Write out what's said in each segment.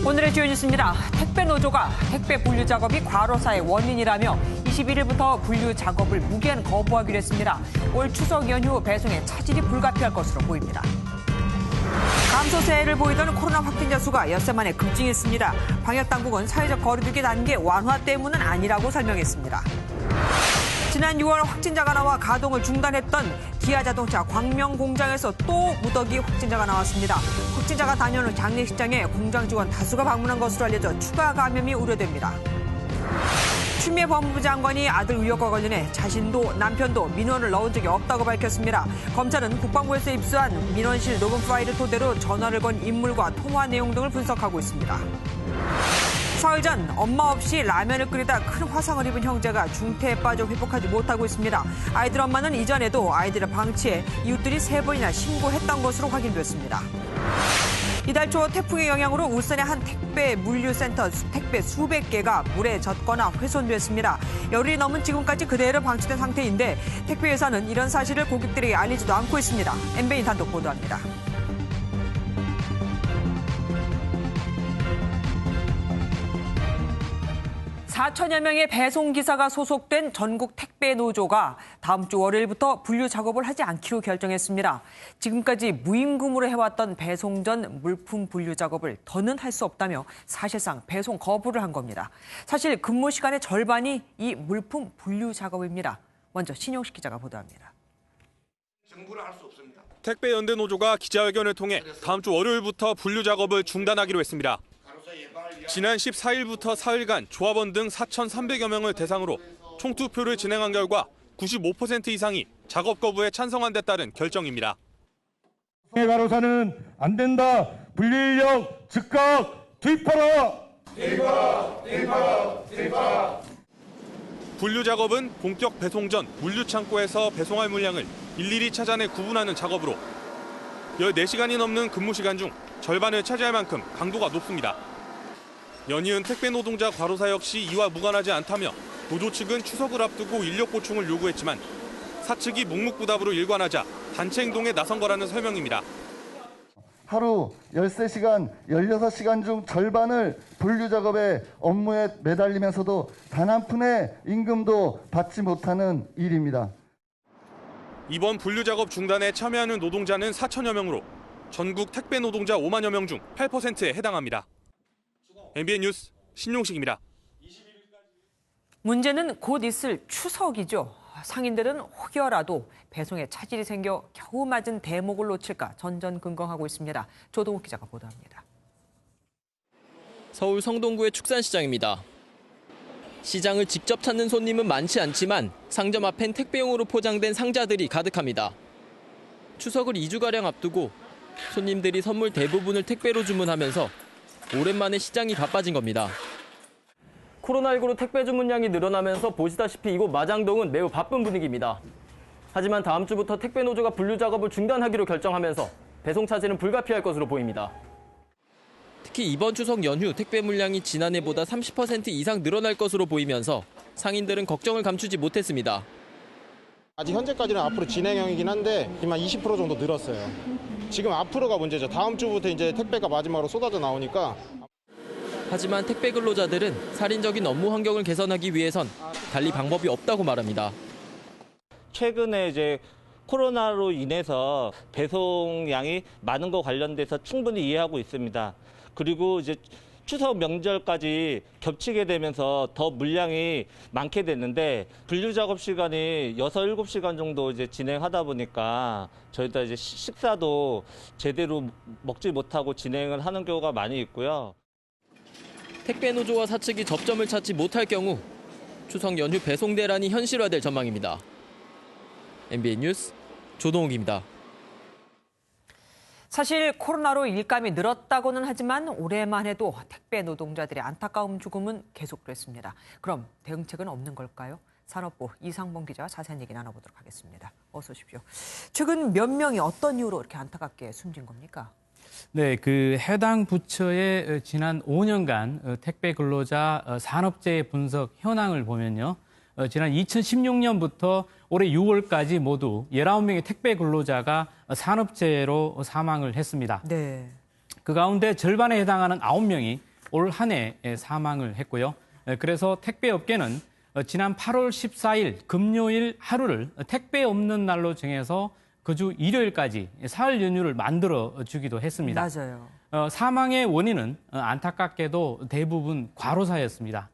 오늘의 주요 뉴스입니다. 택배 노조가 택배 분류 작업이 과로사의 원인이라며 21일부터 분류 작업을 무기한 거부하기로 했습니다. 올 추석 연휴 배송에 차질이 불가피할 것으로 보입니다. 감소세를 보이던 코로나 확진자 수가 엿새 만에 급증했습니다. 방역당국은 사회적 거리두기 단계 완화 때문은 아니라고 설명했습니다. 지난 6월 확진자가 나와 가동을 중단했던 기아자동차 광명 공장에서 또 무더기 확진자가 나왔습니다. 확진자가 다녀오는 장례식장에 공장 직원 다수가 방문한 것으로 알려져 추가 감염이 우려됩니다. 추미애 법무부 장관이 아들 의혹과 관련해 자신도 남편도 민원을 넣은 적이 없다고 밝혔습니다. 검찰은 국방부에서 입수한 민원실 녹음 파일을 토대로 전화를 건 인물과 통화 내용 등을 분석하고 있습니다. 사흘 전 엄마 없이 라면을 끓이다 큰 화상을 입은 형제가 중태에 빠져 회복하지 못하고 있습니다. 아이들 엄마는 이전에도 아이들을 방치해 이웃들이 3번이나 신고했던 것으로 확인됐습니다. 이달 초 태풍의 영향으로 울산의 한 택배 물류센터 택배 수백 개가 물에 젖거나 훼손됐습니다. 열흘이 넘은 지금까지 그대로 방치된 상태인데 택배회사는 이런 사실을 고객들에게 알리지도 않고 있습니다. MBN 단독 보도합니다. 4천여 명의 배송기사가 소속된 전국 택배 노조가 다음 주 월요일부터 분류 작업을 하지 않기로 결정했습니다. 지금까지 무임금으로 해왔던 배송 전 물품 분류 작업을 더는 할 수 없다며 사실상 배송 거부를 한 겁니다. 사실 근무 시간의 절반이 이 물품 분류 작업입니다. 먼저 신용식 기자가 보도합니다. 정부를 할 수 없습니다. 택배연대 노조가 기자회견을 통해 다음 주 월요일부터 분류 작업을 중단하기로 했습니다. 지난 14일부터 사흘간 조합원 등 4,300여 명을 대상으로 총투표를 진행한 결과 95% 이상이 작업 거부에 찬성한 데 따른 결정입니다. 가로사는 안 된다. 분류 인력 즉각 투입하라. 투입하라. 분류 작업은 본격 배송 전 물류 창고에서 배송할 물량을 일일이 찾아내 구분하는 작업으로 14시간이 넘는 근무 시간 중 절반을 차지할 만큼 강도가 높습니다. 연이은 택배 노동자 과로사 역시 이와 무관하지 않다며 노조 측은 추석을 앞두고 인력 보충을 요구했지만 사측이 묵묵부답으로 일관하자 단체 행동에 나선 거라는 설명입니다. 하루 13시간, 16시간 중 절반을 분류 작업에 업무에 매달리면서도 단 한 푼의 임금도 받지 못하는 일입니다. 이번 분류 작업 중단에 참여하는 노동자는 4천여 명으로 전국 택배 노동자 5만여 명 중 8%에 해당합니다. MBN 뉴스 신용식입니다. 문제는 곧 있을 추석이죠. 상인들은 혹여라도 배송에 차질이 생겨 겨우 맞은 대목을 놓칠까 전전긍긍하고 있습니다. 조동욱 기자가 보도합니다. 서울 성동구의 축산시장입니다. 시장을 직접 찾는 손님은 많지 않지만 상점 앞엔 택배용으로 포장된 상자들이 가득합니다. 추석을 2주가량 앞두고 손님들이 선물 대부분을 택배로 주문하면서 오랜만에 시장이 바빠진 겁니다. 코로나19로 택배 주문량이 늘어나면서 보시다시피 이곳 마장동은 매우 바쁜 분위기입니다. 하지만 다음 주부터 택배 노조가 분류 작업을 중단하기로 결정하면서 배송 차질은 불가피할 것으로 보입니다. 특히 이번 추석 연휴 택배 물량이 지난해보다 30% 이상 늘어날 것으로 보이면서 상인들은 걱정을 감추지 못했습니다. 아직 현재까지는 앞으로 진행형이긴 한데 한 20% 정도 늘었어요. 지금 앞으로가 문제죠. 다음 주부터 이제 택배가 마지막으로 쏟아져 나오니까. 하지만 택배 근로자들은 살인적인 업무 환경을 개선하기 위해선 달리 방법이 없다고 말합니다. 최근에 이제 코로나로 인해서 배송량이 많은 것 관련돼서 충분히 이해하고 있습니다. 그리고 이제 추석 명절까지 겹치게 되면서 더 물량이 많게 됐는데 분류 작업 시간이 6, 7시간 정도 이제 진행하다 보니까 저희도 이제 식사도 제대로 먹지 못하고 진행을 하는 경우가 많이 있고요. 택배 노조와 사측이 접점을 찾지 못할 경우 추석 연휴 배송 대란이 현실화될 전망입니다. MBN 뉴스 조동욱입니다. 사실 코로나로 일감이 늘었다고는 하지만 올해만 해도 택배 노동자들의 안타까운 죽음은 계속됐습니다. 그럼 대응책은 없는 걸까요? 산업부 이상봉 기자와 자세한 얘기 나눠보도록 하겠습니다. 어서 오십시오. 최근 몇 명이 어떤 이유로 이렇게 안타깝게 숨진 겁니까? 네, 해당 부처의 지난 5년간 택배 근로자 산업재해 분석 현황을 보면요. 지난 2016년부터 올해 6월까지 모두 19명의 택배 근로자가 산업재해로 사망을 했습니다. 네. 그 가운데 절반에 해당하는 9명이 올 한 해 사망을 했고요. 그래서 택배업계는 지난 8월 14일 금요일 하루를 택배 없는 날로 정해서 그 주 일요일까지 사흘 연휴를 만들어 주기도 했습니다. 맞아요. 사망의 원인은 안타깝게도 대부분 과로사였습니다.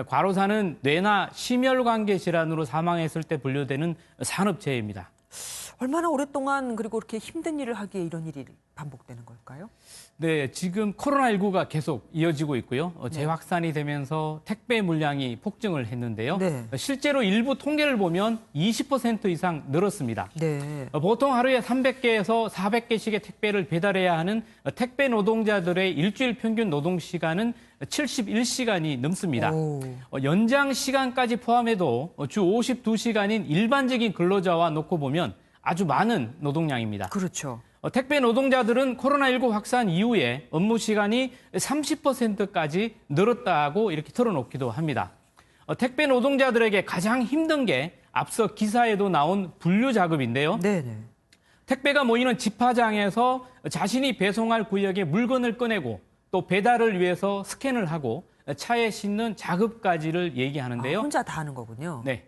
과로사는 뇌나 심혈관계 질환으로 사망했을 때 분류되는 산업재해입니다. 얼마나 오랫동안 그리고 그렇게 힘든 일을 하기에 이런 일이 반복되는 걸까요? 네, 지금 코로나19가 계속 이어지고 있고요. 재확산이 되면서 택배 물량이 폭증을 했는데요. 네. 실제로 일부 통계를 보면 20% 이상 늘었습니다. 네. 보통 하루에 300개에서 400개씩의 택배를 배달해야 하는 택배 노동자들의 일주일 평균 노동 시간은 71시간이 넘습니다. 연장 시간까지 포함해도 주 52시간인 일반적인 근로자와 놓고 보면 아주 많은 노동량입니다. 그렇죠. 택배 노동자들은 코로나19 확산 이후에 업무 시간이 30%까지 늘었다고 이렇게 털어놓기도 합니다. 택배 노동자들에게 가장 힘든 게 앞서 기사에도 나온 분류 작업인데요. 네네. 택배가 모이는 집화장에서 자신이 배송할 구역에 물건을 꺼내고 또 배달을 위해서 스캔을 하고 차에 싣는 작업까지를 얘기하는데요. 혼자 다 하는 거군요. 네.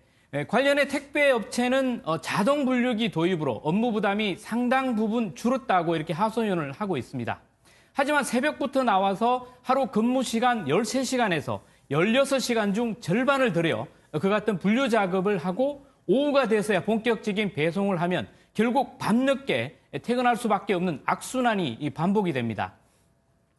관련해 택배 업체는 자동 분류기 도입으로 업무 부담이 상당 부분 줄었다고 이렇게 하소연을 하고 있습니다. 하지만 새벽부터 나와서 하루 근무 시간 13시간에서 16시간 중 절반을 들여 그 같은 분류 작업을 하고 오후가 돼서야 본격적인 배송을 하면 결국 밤늦게 퇴근할 수밖에 없는 악순환이 반복이 됩니다.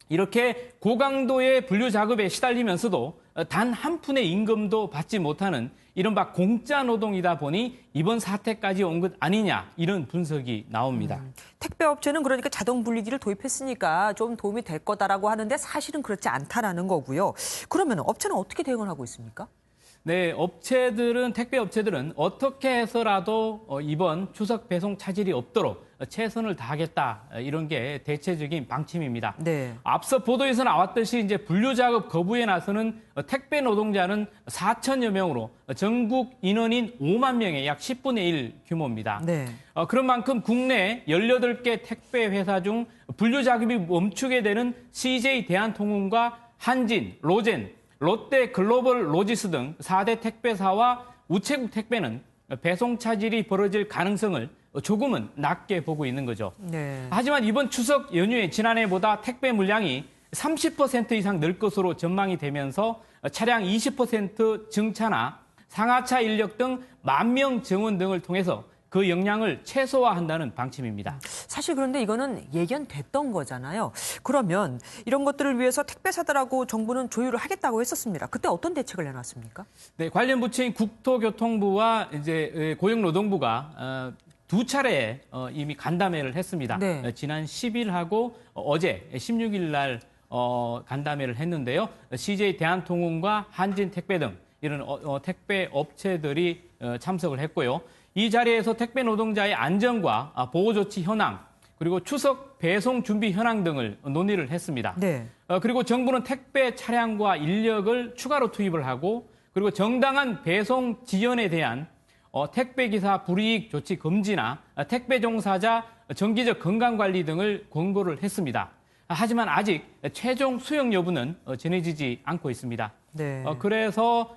이렇게 고강도의 분류 작업에 시달리면서도 단 한 푼의 임금도 받지 못하는 이른바 공짜 노동이다 보니 이번 사태까지 온 것 아니냐 이런 분석이 나옵니다. 택배업체는 그러니까 자동 분리기를 도입했으니까 좀 도움이 될 거다라고 하는데 사실은 그렇지 않다라는 거고요. 그러면 업체는 어떻게 대응을 하고 있습니까? 네, 택배 업체들은 어떻게 해서라도 이번 추석 배송 차질이 없도록 최선을 다하겠다 이런 게 대체적인 방침입니다. 네. 앞서 보도에서 나왔듯이 이제 분류 작업 거부에 나서는 택배 노동자는 4천여 명으로 전국 인원인 5만 명의 약 10분의 1 규모입니다. 네. 그런 만큼 국내 18개 택배 회사 중 분류 작업이 멈추게 되는 CJ 대한통운과 한진, 로젠, 롯데 글로벌 로지스 등 4대 택배사와 우체국 택배는 배송 차질이 벌어질 가능성을 조금은 낮게 보고 있는 거죠. 네. 하지만 이번 추석 연휴에 지난해보다 택배 물량이 30% 이상 늘 것으로 전망이 되면서 차량 20% 증차나 상하차 인력 등 만명 증원 등을 통해서 그 영향을 최소화한다는 방침입니다. 사실 그런데 이거는 예견됐던 거잖아요. 그러면 이런 것들을 위해서 택배사들하고 정부는 조율을 하겠다고 했었습니다. 그때 어떤 대책을 내놨습니까? 네, 관련 부처인 국토교통부와 이제 고용노동부가 두 차례 이미 간담회를 했습니다. 네. 지난 10일하고 어제 16일 날 간담회를 했는데요. CJ 대한통운과 한진택배 등 이런 택배 업체들이 참석을 했고요. 이 자리에서 택배 노동자의 안전과 보호조치 현황, 그리고 추석 배송 준비 현황 등을 논의를 했습니다. 네. 그리고 정부는 택배 차량과 인력을 추가로 투입을 하고 그리고 정당한 배송 지연에 대한 택배기사 불이익 조치 금지나 택배 종사자 정기적 건강관리 등을 권고를 했습니다. 하지만 아직 최종 수용 여부는 정해지지 않고 있습니다. 네. 그래서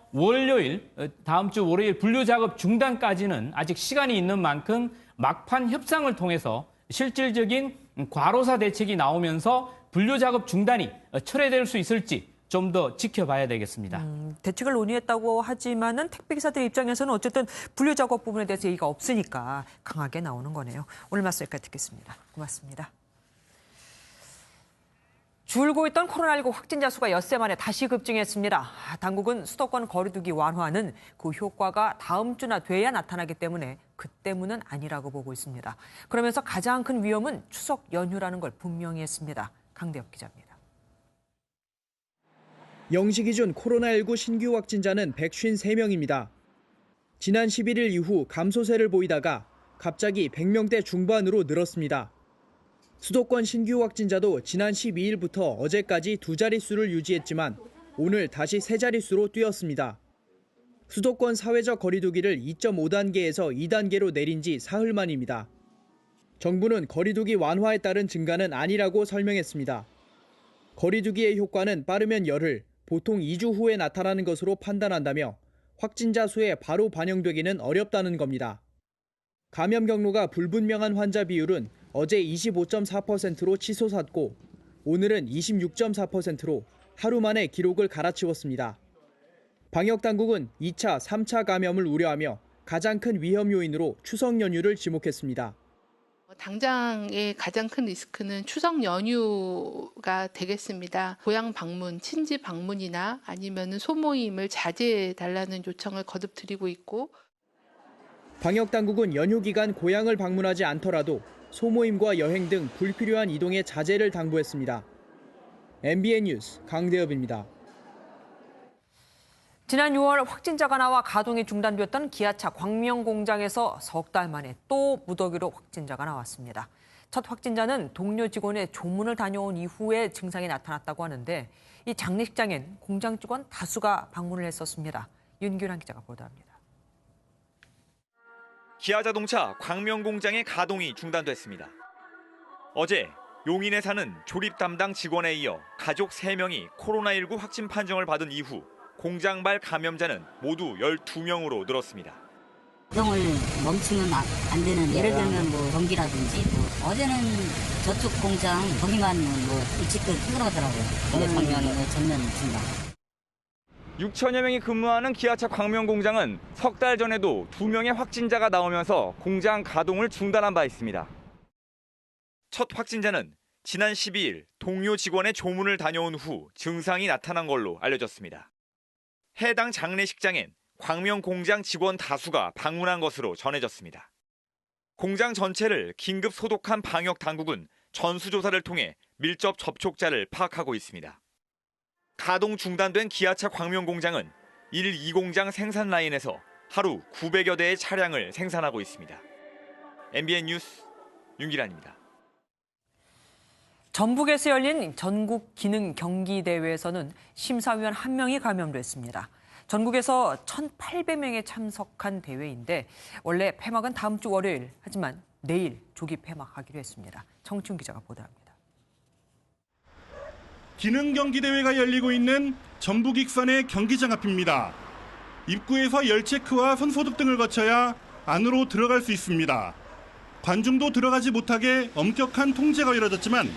다음 주 월요일 분류 작업 중단까지는 아직 시간이 있는 만큼 막판 협상을 통해서 실질적인 과로사 대책이 나오면서 분류 작업 중단이 철회될 수 있을지 좀 더 지켜봐야 되겠습니다. 대책을 논의했다고 하지만은 택배기사들 입장에서는 어쨌든 분류 작업 부분에 대해서 얘기가 없으니까 강하게 나오는 거네요. 오늘 말씀 여기까지 듣겠습니다. 고맙습니다. 줄고 있던 코로나19 확진자 수가 엿새 만에 다시 급증했습니다. 당국은 수도권 거리두기 완화는 그 효과가 다음 주나 돼야 나타나기 때문에 그 때문은 아니라고 보고 있습니다. 그러면서 가장 큰 위험은 추석 연휴라는 걸 분명히 했습니다. 강대엽 기자입니다. 0시 기준 코로나19 신규 확진자는 153명입니다. 지난 11일 이후 감소세를 보이다가 갑자기 100명대 중반으로 늘었습니다. 수도권 신규 확진자도 지난 12일부터 어제까지 두 자릿수를 유지했지만 오늘 다시 세 자릿수로 뛰었습니다. 수도권 사회적 거리두기를 2.5단계에서 2단계로 내린 지 사흘 만입니다. 정부는 거리두기 완화에 따른 증가는 아니라고 설명했습니다. 거리두기의 효과는 빠르면 열흘, 보통 2주 후에 나타나는 것으로 판단한다며 확진자 수에 바로 반영되기는 어렵다는 겁니다. 감염 경로가 불분명한 환자 비율은 어제 25.4%로 치솟았고 오늘은 26.4%로 하루 만에 기록을 갈아치웠습니다. 방역당국은 2차, 3차 감염을 우려하며 가장 큰 위험 요인으로 추석 연휴를 지목했습니다. 당장의 가장 큰 리스크는 추석 연휴가 되겠습니다. 고향 방문, 친지 방문이나 아니면 소모임을 자제해달라는 요청을 거듭 드리고 있고 방역당국은 연휴 기간 고향을 방문하지 않더라도 소모임과 여행 등 불필요한 이동의 자제를 당부했습니다. MBN 뉴스 강대엽입니다. 지난 6월 확진자가 나와 가동이 중단됐던 기아차 광명 공장에서 석 달 만에 또 무더기로 확진자가 나왔습니다. 첫 확진자는 동료 직원의 조문을 다녀온 이후에 증상이 나타났다고 하는데 이 장례식장엔 공장 직원 다수가 방문을 했었습니다. 윤규란 기자가 보도합니다. 기아자동차 광명 공장의 가동이 중단됐습니다. 어제 용인에 사는 조립 담당 직원에 이어 가족 3명이 코로나19 확진 판정을 받은 이후 공장발 감염자는 모두 12명으로 늘었습니다. 병을 멈추면 안 되는 예를 들면 뭐 전기라든지 어제는 저쪽 공장 거기만 일찍 끊어가더라고요. 전면 중단. 6천여 명이 근무하는 기아차 광명 공장은 석 달 전에도 2명의 확진자가 나오면서 공장 가동을 중단한 바 있습니다. 첫 확진자는 지난 12일 동료 직원의 조문을 다녀온 후 증상이 나타난 걸로 알려졌습니다. 해당 장례식장엔 광명 공장 직원 다수가 방문한 것으로 전해졌습니다. 공장 전체를 긴급 소독한 방역 당국은 전수조사를 통해 밀접 접촉자를 파악하고 있습니다. 가동 중단된 기아차 광명 공장은 1, 2공장 생산 라인에서 하루 900여 대의 차량을 생산하고 있습니다. MBN 뉴스 윤기란입니다. 전북에서 열린 전국 기능 경기 대회에서는 심사위원 1명이 감염됐습니다. 전국에서 1,800명이 참석한 대회인데 원래 폐막은 다음 주 월요일, 하지만 내일 조기 폐막하기로 했습니다. 정치훈 기자가 보도합니다. 기능 경기 대회가 열리고 있는 전북 익산의 경기장 앞입니다. 입구에서 열 체크와 손 소독 등을 거쳐야 안으로 들어갈 수 있습니다. 관중도 들어가지 못하게 엄격한 통제가 이뤄졌지만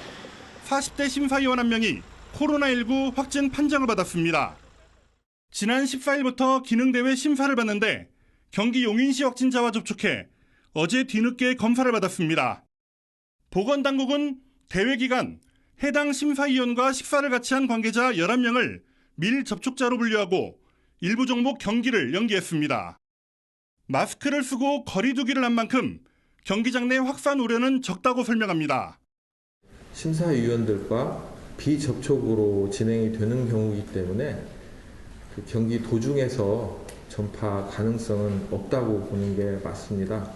40대 심사위원 1명이 코로나19 확진 판정을 받았습니다. 지난 14일부터 기능대회 심사를 받는데 경기 용인시 확진자와 접촉해 어제 뒤늦게 검사를 받았습니다. 보건당국은 대회 기간 해당 심사위원과 식사를 같이 한 관계자 11명을 밀접촉자로 분류하고 일부 종목 경기를 연기했습니다. 마스크를 쓰고 거리 두기를 한 만큼 경기장 내 확산 우려는 적다고 설명합니다. 심사위원들과 비접촉으로 진행이 되는 경우이기 때문에 그 경기 도중에서 전파 가능성은 없다고 보는 게 맞습니다.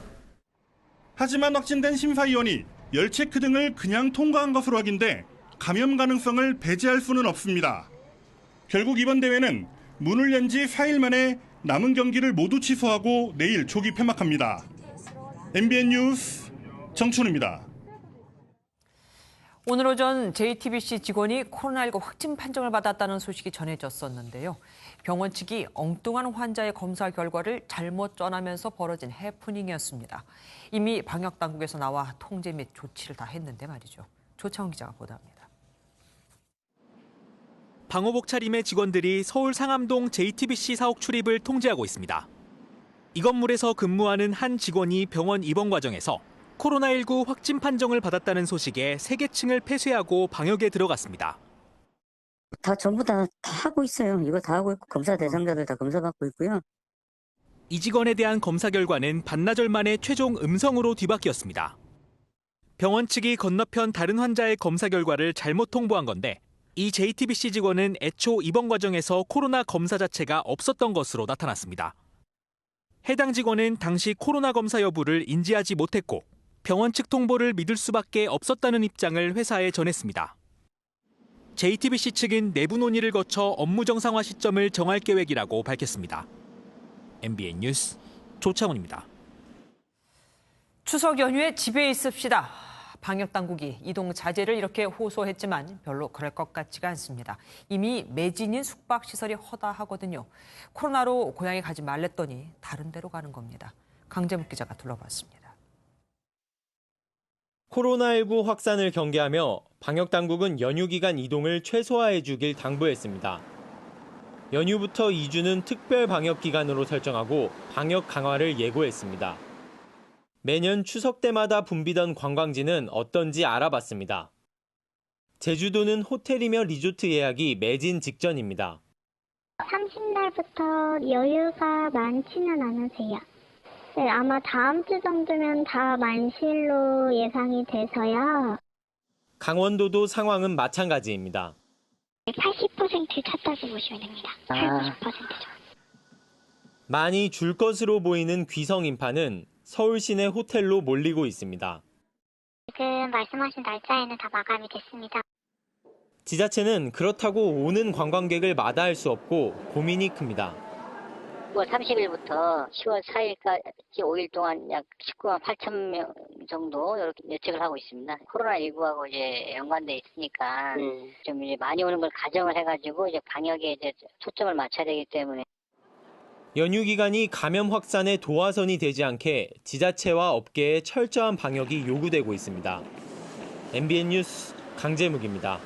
하지만 확진된 심사위원이 열 체크 등을 그냥 통과한 것으로 확인돼 감염 가능성을 배제할 수는 없습니다. 결국 이번 대회는 문을 연 지 4일 만에 남은 경기를 모두 취소하고 내일 조기 폐막합니다. MBN 뉴스 정춘우입니다. 오늘 오전 JTBC 직원이 코로나19 확진 판정을 받았다는 소식이 전해졌었는데요. 병원 측이 엉뚱한 환자의 검사 결과를 잘못 전하면서 벌어진 해프닝이었습니다. 이미 방역당국에서 나와 통제 및 조치를 다 했는데 말이죠. 조창훈 기자가 보도합니다. 방호복 차림의 직원들이 서울 상암동 JTBC 사옥 출입을 통제하고 있습니다. 이 건물에서 근무하는 한 직원이 병원 입원 과정에서 코로나19 확진 판정을 받았다는 소식에 세계층을 폐쇄하고 방역에 들어갔습니다. 다 전부 다 하고 있어요. 이거 다 하고 있고 검사 대상자들 다 검사받고 있고요. 이 직원에 대한 검사 결과는 반나절 만에 최종 음성으로 뒤바뀌었습니다. 병원 측이 건너편 다른 환자의 검사 결과를 잘못 통보한 건데 이 JTBC 직원은 애초 입원 과정에서 코로나 검사 자체가 없었던 것으로 나타났습니다. 해당 직원은 당시 코로나 검사 여부를 인지하지 못했고 병원 측 통보를 믿을 수밖에 없었다는 입장을 회사에 전했습니다. JTBC 측은 내부 논의를 거쳐 업무 정상화 시점을 정할 계획이라고 밝혔습니다. MBN 뉴스 조창훈입니다. 추석 연휴에 집에 있읍시다. 방역 당국이 이동 자제를 이렇게 호소했지만 별로 그럴 것 같지가 않습니다. 이미 매진인 숙박시설이 허다하거든요. 코로나로 고향에 가지 말랬더니 다른 데로 가는 겁니다. 강재묵 기자가 둘러봤습니다. 코로나19 확산을 경계하며 방역당국은 연휴 기간 이동을 최소화해 주길 당부했습니다. 연휴부터 2주는 특별 방역 기간으로 설정하고 방역 강화를 예고했습니다. 매년 추석 때마다 붐비던 관광지는 어떤지 알아봤습니다. 제주도는 호텔이며 리조트 예약이 매진 직전입니다. 30날부터 여유가 많지는 않으세요. 네, 아마 다음 주 정도면 다 만실로 예상이 돼서요. 강원도도 상황은 마찬가지입니다. 80% 찼다고 보시면 됩니다. 80~90%죠. 많이 줄 것으로 보이는 귀성 인파는 서울 시내 호텔로 몰리고 있습니다. 지금 말씀하신 날짜에는 다 마감이 됐습니다. 지자체는 그렇다고 오는 관광객을 마다할 수 없고 고민이 큽니다. 9월 30일부터 10월 4일까지 5일 동안 약 19만 8천 명 정도 이렇게 예측을 하고 있습니다. 코로나19하고 이제 연관돼 있으니까 좀 이제 많이 오는 걸 가정을 해가지고 이제 방역에 이제 초점을 맞춰야 되기 때문에. 연휴 기간이 감염 확산의 도화선이 되지 않게 지자체와 업계의 철저한 방역이 요구되고 있습니다. MBN 뉴스 강재묵입니다.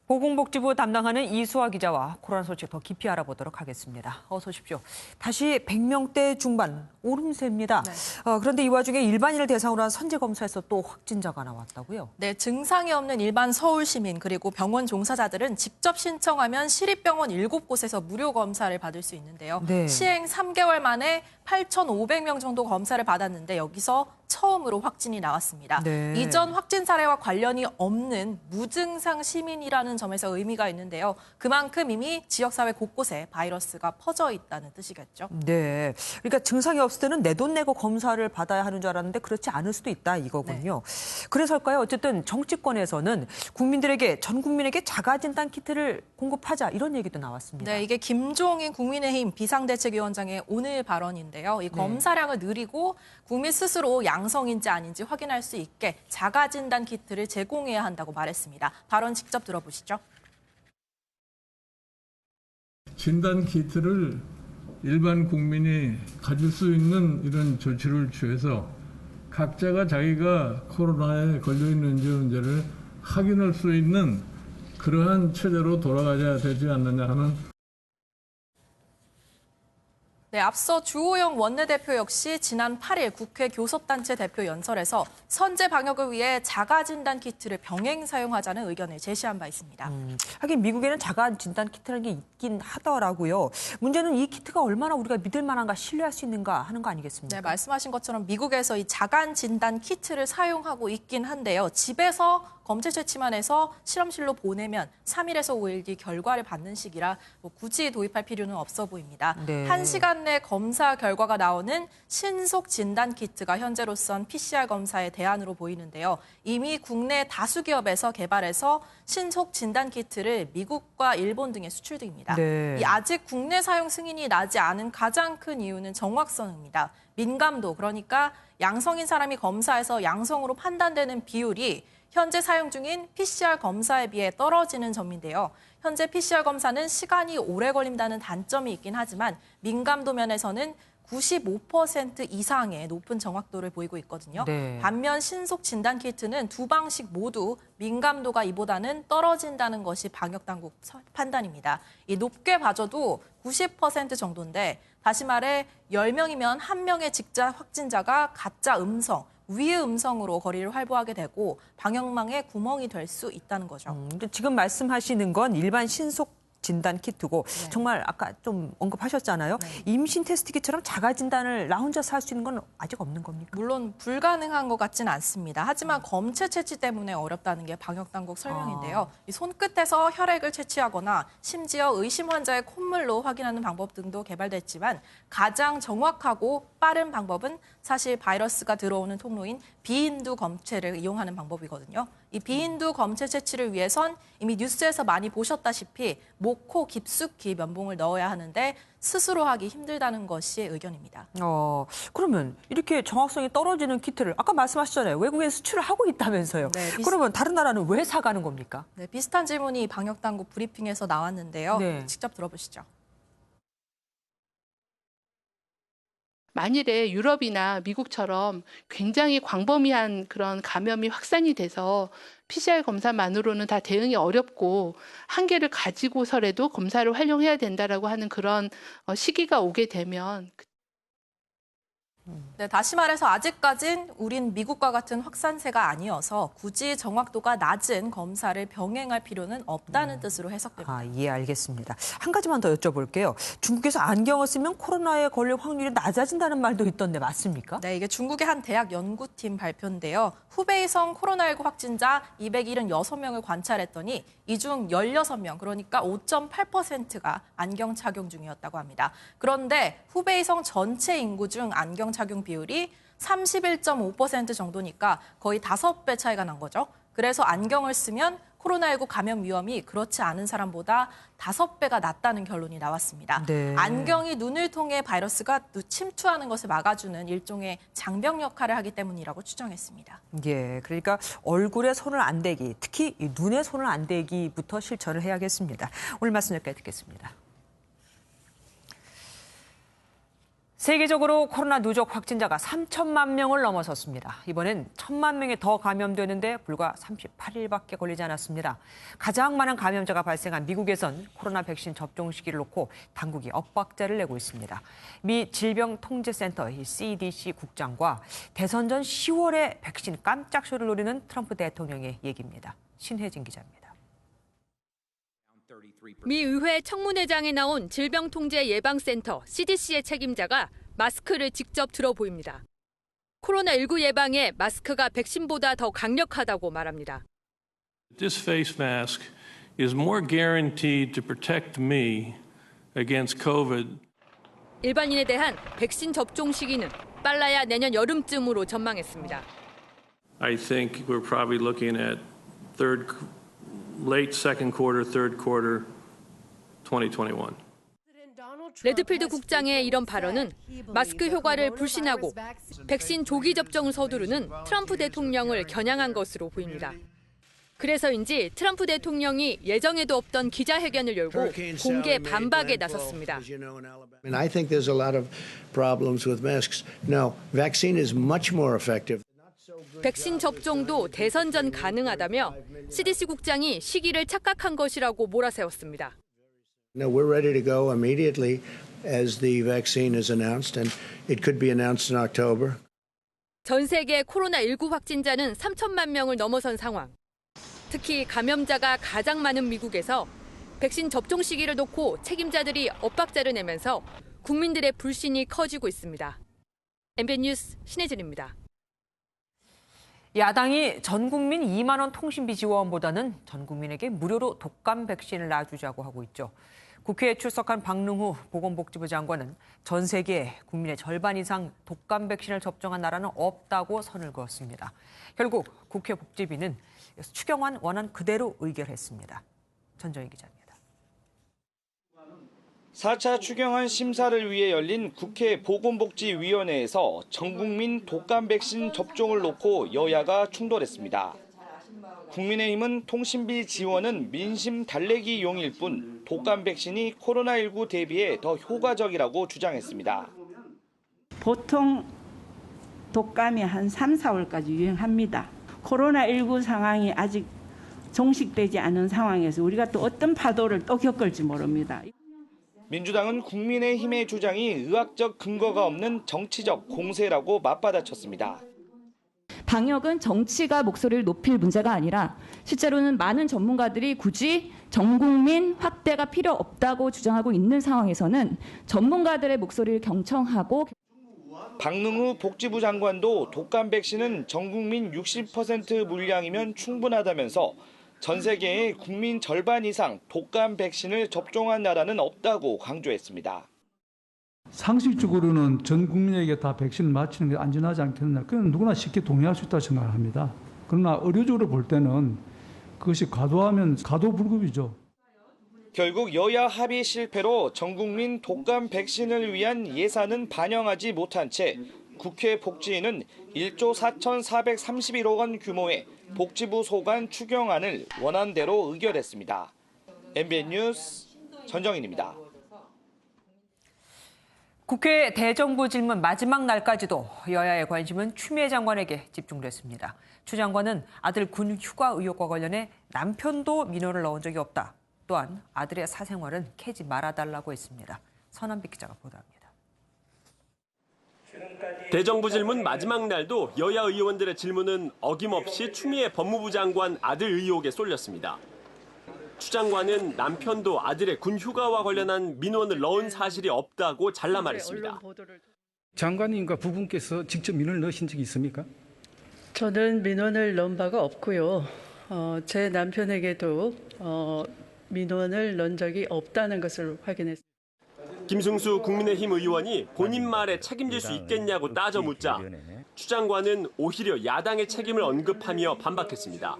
보건복지부 담당하는 이수아 기자와 코로나 소식 더 깊이 알아보도록 하겠습니다. 어서 오십시오. 다시 100명대 중반 오름세입니다. 네. 그런데 이 와중에 일반인을 대상으로 한 선제검사에서 또 확진자가 나왔다고요? 네, 증상이 없는 일반 서울 시민 그리고 병원 종사자들은 직접 신청하면 시립병원 7곳에서 무료 검사를 받을 수 있는데요. 네. 시행 3개월 만에 8,500명 정도 검사를 받았는데 여기서 처음으로 확진이 나왔습니다. 네. 이전 확진 사례와 관련이 없는 무증상 시민이라는 점에서 의미가 있는데요. 그만큼 이미 지역사회 곳곳에 바이러스가 퍼져 있다는 뜻이겠죠. 네, 그러니까 증상이 없을 때는 내 돈 내고 검사를 받아야 하는 줄 알았는데 그렇지 않을 수도 있다 이거군요. 네. 그래서일까요? 어쨌든 정치권에서는 전 국민에게 자가진단 키트를 공급하자 이런 얘기도 나왔습니다. 네, 이게 김종인 국민의힘 비상대책위원장의 오늘 발언인데요. 이 검사량을 늘리고 국민 스스로 양성인지 아닌지 확인할 수 있게 자가진단 키트를 제공해야 한다고 말했습니다. 발언 직접 들어보시죠. 진단 키트를 일반 국민이 가질 수 있는 이런 조치를 취해서 각자가 자기가 코로나에 걸려 있는지 문제를 확인할 수 있는 그러한 체제로 돌아가야 되지 않느냐 하는. 네, 앞서 주호영 원내대표 역시 지난 8일 국회 교섭단체 대표 연설에서 선제 방역을 위해 자가진단 키트를 병행 사용하자는 의견을 제시한 바 있습니다. 하긴 미국에는 자가진단 키트라는 게 있긴 하더라고요. 문제는 이 키트가 얼마나 우리가 믿을 만한가 신뢰할 수 있는가 하는 거 아니겠습니까? 네, 말씀하신 것처럼 미국에서 이 자가진단 키트를 사용하고 있긴 한데요. 집에서 검체 채취만 해서 실험실로 보내면 3일에서 5일 뒤 결과를 받는 시기라 굳이 도입할 필요는 없어 보입니다. 네. 1시간 내 검사 결과가 나오는 신속 진단 키트가 현재로선 PCR 검사의 대안으로 보이는데요. 이미 국내 다수 기업에서 개발해서 신속 진단 키트를 미국과 일본 등에 수출 중입니다. 네. 이 아직 국내 사용 승인이 나지 않은 가장 큰 이유는 정확성입니다. 민감도, 그러니까 양성인 사람이 검사에서 양성으로 판단되는 비율이 현재 사용 중인 PCR 검사에 비해 떨어지는 점인데요. 현재 PCR 검사는 시간이 오래 걸린다는 단점이 있긴 하지만 민감도 면에서는 95% 이상의 높은 정확도를 보이고 있거든요. 네. 반면 신속 진단 키트는 두 방식 모두 민감도가 이보다는 떨어진다는 것이 방역당국 판단입니다. 이 높게 봐줘도 90% 정도인데 다시 말해 10명이면 1명의 직자 확진자가 가짜 음성, 위의 음성으로 거리를 활보하게 되고 방역망에 구멍이 될 수 있다는 거죠. 지금 말씀하시는 건 일반 신속 진단 키트고 정말 아까 좀 언급하셨잖아요. 임신 테스트 키트처럼 자가 진단을 나 혼자서 할 수 있는 건 아직 없는 겁니까? 물론 불가능한 것 같지는 않습니다. 하지만 검체 채취 때문에 어렵다는 게 방역당국 설명인데요. 이 손끝에서 혈액을 채취하거나 심지어 의심 환자의 콧물로 확인하는 방법 등도 개발됐지만 가장 정확하고 빠른 방법은 사실 바이러스가 들어오는 통로인 비인두 검체를 이용하는 방법이거든요. 이 비인두 검체 채취를 위해선 이미 뉴스에서 많이 보셨다시피 목, 코 깊숙이 면봉을 넣어야 하는데 스스로 하기 힘들다는 것이 의견입니다. 그러면 이렇게 정확성이 떨어지는 키트를 아까 말씀하셨잖아요. 외국에 수출을 하고 있다면서요. 네, 그러면 다른 나라는 왜 사가는 겁니까? 네, 비슷한 질문이 방역당국 브리핑에서 나왔는데요. 네. 직접 들어보시죠. 만일에 유럽이나 미국처럼 굉장히 광범위한 그런 감염이 확산이 돼서 PCR 검사만으로는 다 대응이 어렵고 한계를 가지고서라도 검사를 활용해야 된다라고 하는 그런 시기가 오게 되면 네, 다시 말해서 아직까진 우린 미국과 같은 확산세가 아니어서 굳이 정확도가 낮은 검사를 병행할 필요는 없다는 뜻으로 해석됩니다. 예, 알겠습니다. 한 가지만 더 여쭤볼게요. 중국에서 안경을 쓰면 코로나에 걸릴 확률이 낮아진다는 말도 있던데 맞습니까? 네, 이게 중국의 한 대학 연구팀 발표인데요. 후베이성 코로나19 확진자 276명을 관찰했더니 이 중 16명, 그러니까 5.8%가 안경 착용 중이었다고 합니다. 그런데 후베이성 전체 인구 중 안경 착용 비율이 31.5% 정도니까 거의 5배 차이가 난 거죠. 그래서 안경을 쓰면 코로나19 감염 위험이 그렇지 않은 사람보다 5배가 낮다는 결론이 나왔습니다. 네. 안경이 눈을 통해 바이러스가 침투하는 것을 막아주는 일종의 장벽 역할을 하기 때문이라고 추정했습니다. 예, 그러니까 얼굴에 손을 안 대기, 특히 이 눈에 손을 안 대기부터 실천을 해야겠습니다. 오늘 말씀 여기까지 듣겠습니다. 세계적으로 코로나 누적 확진자가 3천만 명을 넘어섰습니다. 이번엔 1천만 명이 더 감염되는데 불과 38일밖에 걸리지 않았습니다. 가장 많은 감염자가 발생한 미국에선 코로나 백신 접종 시기를 놓고 당국이 엇박자를 내고 있습니다. 미 질병통제센터 CDC 국장과 대선 전 10월에 백신 깜짝 쇼를 노리는 트럼프 대통령의 얘기입니다. 신혜진 기자입니다. 미 의회 청문회장에 나온 질병통제예방센터 CDC의 책임자가 마스크를 직접 들어 보입니다. 코로나19 예방에 마스크가 백신보다 더 강력하다고 말합니다. This face mask is more guaranteed to protect me against COVID. 일반인에 대한 백신 접종 시기는 빨라야 내년 여름쯤으로 전망했습니다. I think we're probably looking at late second quarter, third quarter 2021. 레드필드 국장의 이런 발언은 마스크 효과를 불신하고 백신 조기 접종을 서두르는 트럼프 대통령을 겨냥한 것으로 보입니다. 그래서인지 트럼프 대통령이 예정에도 없던 기자회견을 열고 공개 반박에 나섰습니다. I think there's a lot of problems with masks. No, vaccine is much more effective. 백신 접종도 대선 전 가능하다며 CDC 국장이 시기를 착각한 것이라고 몰아세웠습니다. No, we're ready to go immediately as the vaccine is announced, and it could be announced in October. 전 세계 코로나19 확진자는 3천만 명을 넘어선 상황. 특히 감염자가 가장 많은 미국에서 백신 접종 시기를 놓고 책임자들이 엇박자를 내면서 국민들의 불신이 커지고 있습니다. MBN 뉴스 신혜진입니다. 야당이 전 국민 2만 원 통신비 지원보다는 전 국민에게 무료로 독감 백신을 놔주자고 하고 있죠. 국회에 출석한 박능후 보건복지부 장관은 전 세계 국민의 절반 이상 독감 백신을 접종한 나라는 없다고 선을 그었습니다. 결국 국회 복지위는 추경안 원안 그대로 의결했습니다. 전정희 기자입니다. 4차 추경안 심사를 위해 열린 국회 보건복지위원회에서 전국민 독감 백신 접종을 놓고 여야가 충돌했습니다. 국민의힘은 통신비 지원은 민심 달래기용일 뿐 독감 백신이 코로나19 대비해 더 효과적이라고 주장했습니다. 보통 독감이 한 3, 4월까지 유행합니다. 코로나19 상황이 아직 종식되지 않은 상황에서 우리가 또 어떤 파도를 또 겪을지 모릅니다. 민주당은 국민의힘의 주장이 의학적 근거가 없는 정치적 공세라고 맞받아쳤습니다. 방역은 정치가 목소리를 높일 문제가 아니라 실제로는 많은 전문가들이 굳이 전 국민 확대가 필요 없다고 주장하고 있는 상황에서는 전문가들의 목소리를 경청하고 박능후 복지부 장관도 독감 백신은 전 국민 60% 물량이면 충분하다면서 전 세계의 국민 절반 이상 독감 백신을 접종한 나라는 없다고 강조했습니다. 상식적으로는 전 국민에게 다 백신을 맞히는 게 안전하지 않겠느냐. 그건 누구나 쉽게 동의할 수 있다고 생각합니다. 그러나 의료적으로 볼 때는 그것이 과도하면 과도불급이죠. 결국 여야 합의 실패로 전국민 독감 백신을 위한 예산은 반영하지 못한 채 국회 복지위는 1조 4,431억 원 규모의 복지부 소관 추경안을 원안대로 의결했습니다. MBN 뉴스 전정인입니다. 국회 대정부 질문 마지막 날까지도 여야의 관심은 추미애 장관에게 집중됐습니다. 추 장관은 아들 군 휴가 의혹과 관련해 남편도 민원을 넣은 적이 없다. 또한 아들의 사생활은 캐지 말아달라고 했습니다. 선한빛 기자가 보도합니다. 대정부 질문 마지막 날도 여야 의원들의 질문은 어김없이 추미애 법무부 장관 아들 의혹에 쏠렸습니다. 추 장관은 남편도 아들의 군 휴가와 관련한 민원을 넣은 사실이 없다고 잘라 말했습니다. 장관님과 부부께서 직접 민원을 넣으신 적이 있습니까? 저는 민원을 넣은 바가 없고요. 제 남편에게도 민원을 넣은 적이 없다는 것을 확인했습니다. 김승수 국민의힘 의원이 본인 말에 책임질 수 있겠냐고 따져 묻자 추 장관은 오히려 야당의 책임을 언급하며 반박했습니다.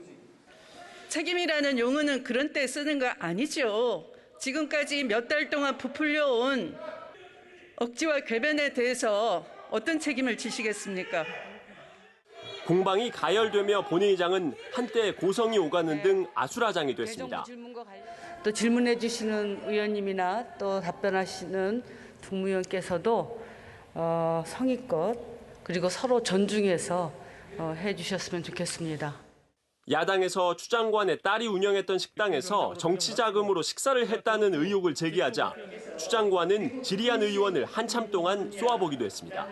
책임이라는 용어는 그런 때 쓰는 거 아니죠. 지금까지 몇 달 동안 부풀려온 억지와 궤변에 대해서 어떤 책임을 지시겠습니까? 공방이 가열되며 본회의장은 한때 고성이 오가는 등 아수라장이 됐습니다. 또 질문해 주시는 의원님이나 또 답변하시는 국무위원께서도 성의껏 그리고 서로 존중해서 해주셨으면 좋겠습니다. 야당에서 추 장관의 딸이 운영했던 식당에서 정치 자금으로 식사를 했다는 의혹을 제기하자 추 장관은 질의한 의원을 한참 동안 쏘아보기도 했습니다.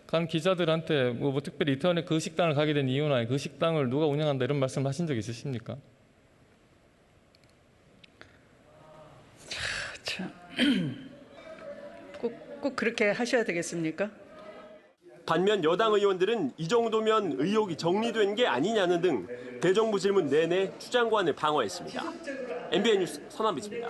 간 기자들한테 뭐 특별히 이태원에 그 식당을 가게 된 이유나 그 식당을 누가 운영한다 이런 말씀 하신 적 있으십니까? 꼭 그렇게 하셔야 되겠습니까? 반면 여당 의원들은 이 정도면 의혹이 정리된 게 아니냐는 등 대정부 질문 내내 추 장관을 방어했습니다. MBN 뉴스 선한빛입니다.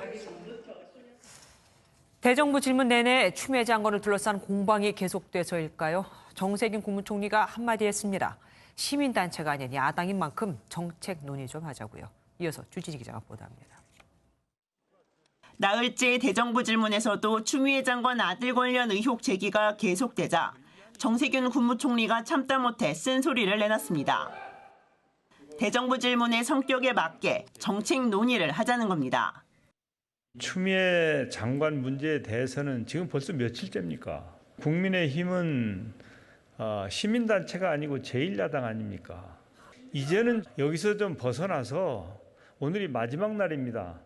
대정부 질문 내내 추미애 장관을 둘러싼 공방이 계속돼서일까요? 정세균 국무총리가 한마디 했습니다. 시민단체가 아닌 야당인 만큼 정책 논의 좀 하자고요. 이어서 주진희 기자가 보도합니다. 나흘째 대정부 질문에서도 추미애 장관 아들 관련 의혹 제기가 계속되자 정세균 국무총리가 참다 못해 쓴소리를 내놨습니다. 대정부 질문의 성격에 맞게 정책 논의를 하자는 겁니다. 추미애 장관 문제에 대해서는 지금 벌써 며칠째입니까? 국민의힘은 시민단체가 아니고 제1야당 아닙니까? 이제는 여기서 좀 벗어나서 오늘이 마지막 날입니다.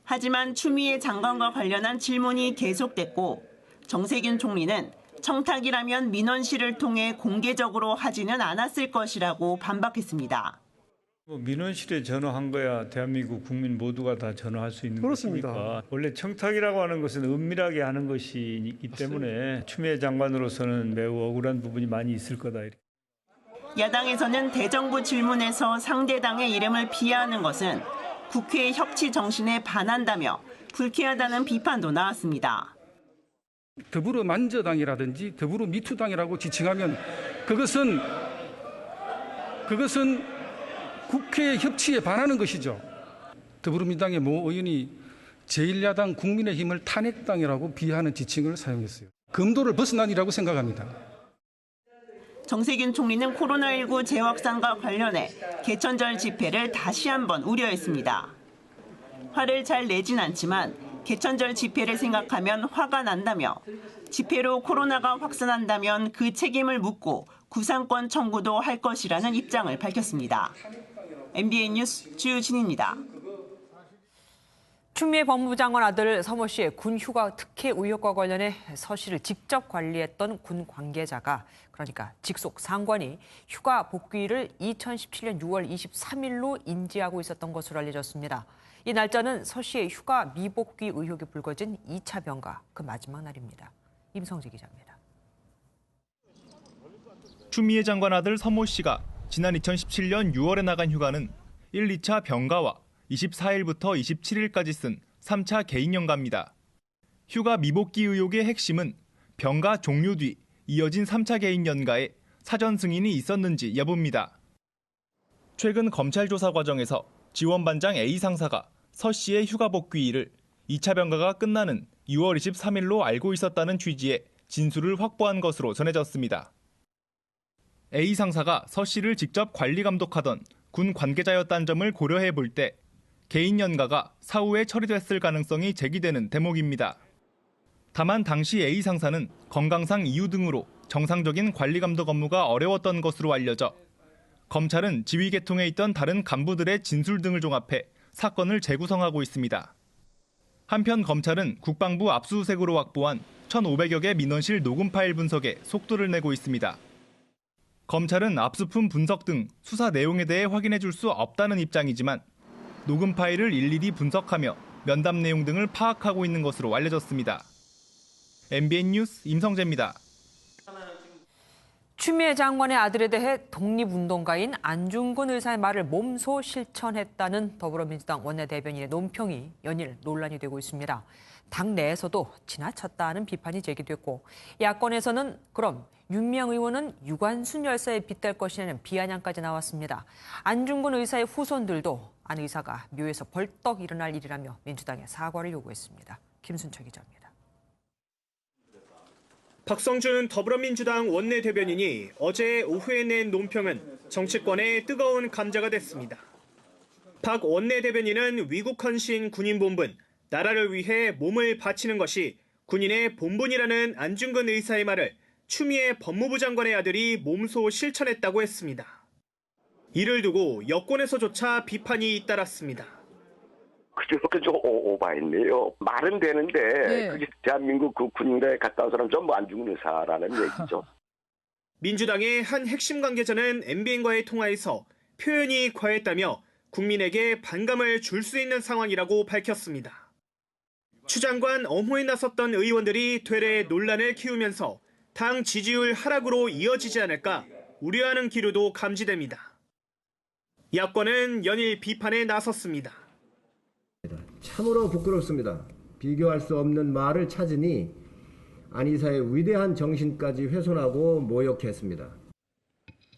하지만 추미애 장관과 관련한 질문이 계속됐고 정세균 총리는 청탁이라면 민원실을 통해 공개적으로 하지는 않았을 것이라고 반박했습니다. 민원실에 전화한 거야 대한민국 국민 모두가 다 전화할 수 있는 것이니까. 원래 청탁이라고 하는 것은 은밀하게 하는 것이기 때문에 추미애 장관으로서는 매우 억울한 부분이 많이 있을 거다. 야당에서는 대정부 질문에서 상대당의 이름을 비하하는 것은 국회 협치 정신에 반한다며 불쾌하다는 비판도 나왔습니다. 더불어민주당이라든지 더불어미투당이라고 지칭하면 그것은 국회 협치에 반하는 것이죠. 더불어민주당의 모 의원이 제1야당 국민의힘을 탄핵당이라고 비하하는 지칭을 사용했어요. 검도를 벗어난이라고 생각합니다. 정세균 총리는 코로나19 재확산과 관련해 개천절 집회를 다시 한번 우려했습니다. 화를 잘 내진 않지만 개천절 집회를 생각하면 화가 난다며 집회로 코로나가 확산한다면 그 책임을 묻고 구상권 청구도 할 것이라는 입장을 밝혔습니다. MBN 뉴스 주진희입니다. 추미애 법무부 장관 아들 서모 씨의 군 휴가 특혜 의혹과 관련해 서씨를 직접 관리했던 군 관계자가 그러니까 직속 상관이 휴가 복귀를 2017년 6월 23일로 인지하고 있었던 것으로 알려졌습니다. 이 날짜는 서 씨의 휴가 미복귀 의혹이 불거진 2차 병가 그 마지막 날입니다. 임성재 기자입니다. 추미애 장관 아들 서모 씨가 지난 2017년 6월에 나간 휴가는 1, 2차 병가와 24일부터 27일까지 쓴 3차 개인연가입니다. 휴가 미복귀 의혹의 핵심은 병가 종료 뒤 이어진 3차 개인연가에 사전 승인이 있었는지 여부입니다. 최근 검찰 조사 과정에서 지원반장 A 상사가 서 씨의 휴가 복귀일을 2차 병가가 끝나는 6월 23일로 알고 있었다는 취지의 진술을 확보한 것으로 전해졌습니다. A 상사가 서 씨를 직접 관리 감독하던 군 관계자였다는 점을 고려해 볼 때 개인 연가가 사후에 처리됐을 가능성이 제기되는 대목입니다. 다만 당시 A 상사는 건강상 이유 등으로 정상적인 관리 감독 업무가 어려웠던 것으로 알려져 검찰은 지휘 계통에 있던 다른 간부들의 진술 등을 종합해 사건을 재구성하고 있습니다. 한편 검찰은 국방부 압수수색으로 확보한 1,500여 개 민원실 녹음 파일 분석에 속도를 내고 있습니다. 검찰은 압수품 분석 등 수사 내용에 대해 확인해 줄 수 없다는 입장이지만 녹음 파일을 일일이 분석하며 면담 내용 등을 파악하고 있는 것으로 알려졌습니다. MBN 뉴스 임성재입니다. 추미애 장관의 아들에 대해 독립운동가인 안중근 의사의 말을 몸소 실천했다는 더불어민주당 원내대변인의 논평이 연일 논란이 되고 있습니다. 당 내에서도 지나쳤다는 비판이 제기됐고 야권에서는 그럼 윤미향 의원은 유관순 열사에 빗댈 것이냐는 비아냥까지 나왔습니다. 안중근 의사의 후손들도 안 의사가 묘에서 벌떡 일어날 일이라며 민주당에 사과를 요구했습니다. 김순철 기자입니다. 박성준 더불어민주당 원내대변인이 어제 오후에 낸 논평은 정치권의 뜨거운 감자가 됐습니다. 박 원내대변인은 위국헌신 군인본분, 나라를 위해 몸을 바치는 것이 군인의 본분이라는 안중근 의사의 말을 추미애 법무부 장관의 아들이 몸소 실천했다고 했습니다. 이를 두고 여권에서조차 비판이 잇따랐습니다. 그렇게 좀 오바했네요. 말은 되는데 그게 대한민국 그 군인에 갔다 온 사람 전부 안중근 의사라는 얘기죠. 민주당의 한 핵심 관계자는 MBN과의 통화에서 표현이 과했다며 국민에게 반감을 줄 수 있는 상황이라고 밝혔습니다. 추 장관 엄호에 나섰던 의원들이 되레 논란을 키우면서 당 지지율 하락으로 이어지지 않을까 우려하는 기류도 감지됩니다. 야권은 연일 비판에 나섰습니다. 참으로 부끄럽습니다. 비교할 수 없는 말을 찾으니 안 이사의 위대한 정신까지 훼손하고 모욕했습니다.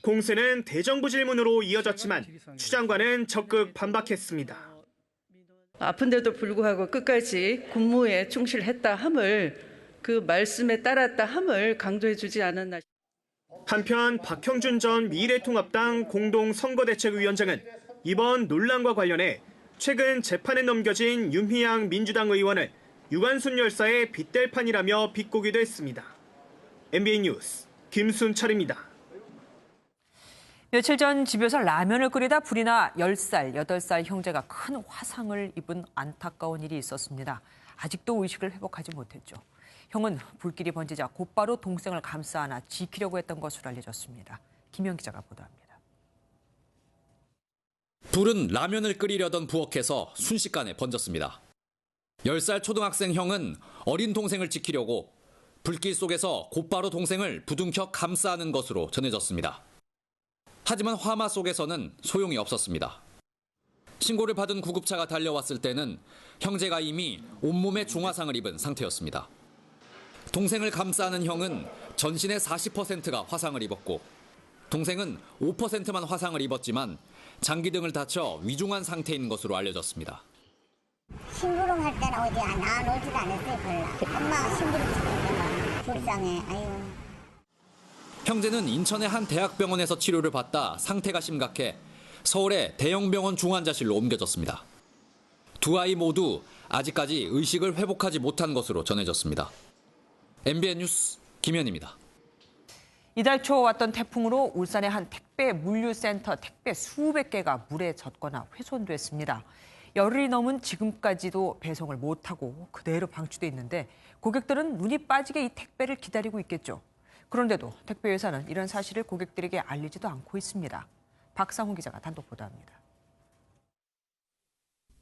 공세는 대정부 질문으로 이어졌지만 추 장관은 적극 반박했습니다. 아픈데도 불구하고 끝까지 군무에 충실했다 함을 그 말씀에 따랐다 함을 강조해 주지 않았나. 한편 박형준 전 미래통합당 공동선거대책위원장은 이번 논란과 관련해 최근 재판에 넘겨진 윤미향 민주당 의원을 유관순 열사의 빗댈 판이라며 비꼬기도 했습니다. MBN 뉴스 김순철입니다. 며칠 전 집에서 라면을 끓이다 불이 나 10살, 8살 형제가 큰 화상을 입은 안타까운 일이 있었습니다. 아직도 의식을 회복하지 못했죠. 형은 불길이 번지자 곧바로 동생을 감싸 안아 지키려고 했던 것으로 알려졌습니다. 김영 기자가 보도합니다. 불은 라면을 끓이려던 부엌에서 순식간에 번졌습니다. 10살 초등학생 형은 어린 동생을 지키려고 불길 속에서 곧바로 동생을 부둥켜 감싸 안은 것으로 전해졌습니다. 하지만 화마 속에서는 소용이 없었습니다. 신고를 받은 구급차가 달려왔을 때는 형제가 이미 온몸에 중화상을 입은 상태였습니다. 동생을 감싸 안은 형은 전신의 40%가 화상을 입었고 동생은 5%만 화상을 입었지만 장기 등을 다쳐 위중한 상태인 것으로 알려졌습니다. 심부름할 때는 어디 나눠오지도 않았어요, 별로. 엄마가 심부름 시켰잖아. 불쌍해, 아유. 형제는 인천의 한 대학병원에서 치료를 받다 상태가 심각해 서울의 대형병원 중환자실로 옮겨졌습니다. 두 아이 모두 아직까지 의식을 회복하지 못한 것으로 전해졌습니다. MBN 뉴스 김현입니다. 이달 초 왔던 태풍으로 울산의 한 택배 물류센터 택배 수백 개가 물에 젖거나 훼손됐습니다. 열흘이 넘은 지금까지도 배송을 못하고 그대로 방치돼 있는데 고객들은 눈이 빠지게 이 택배를 기다리고 있겠죠. 그런데도 택배회사는 이런 사실을 고객들에게 알리지도 않고 있습니다. 박상훈 기자가 단독 보도합니다.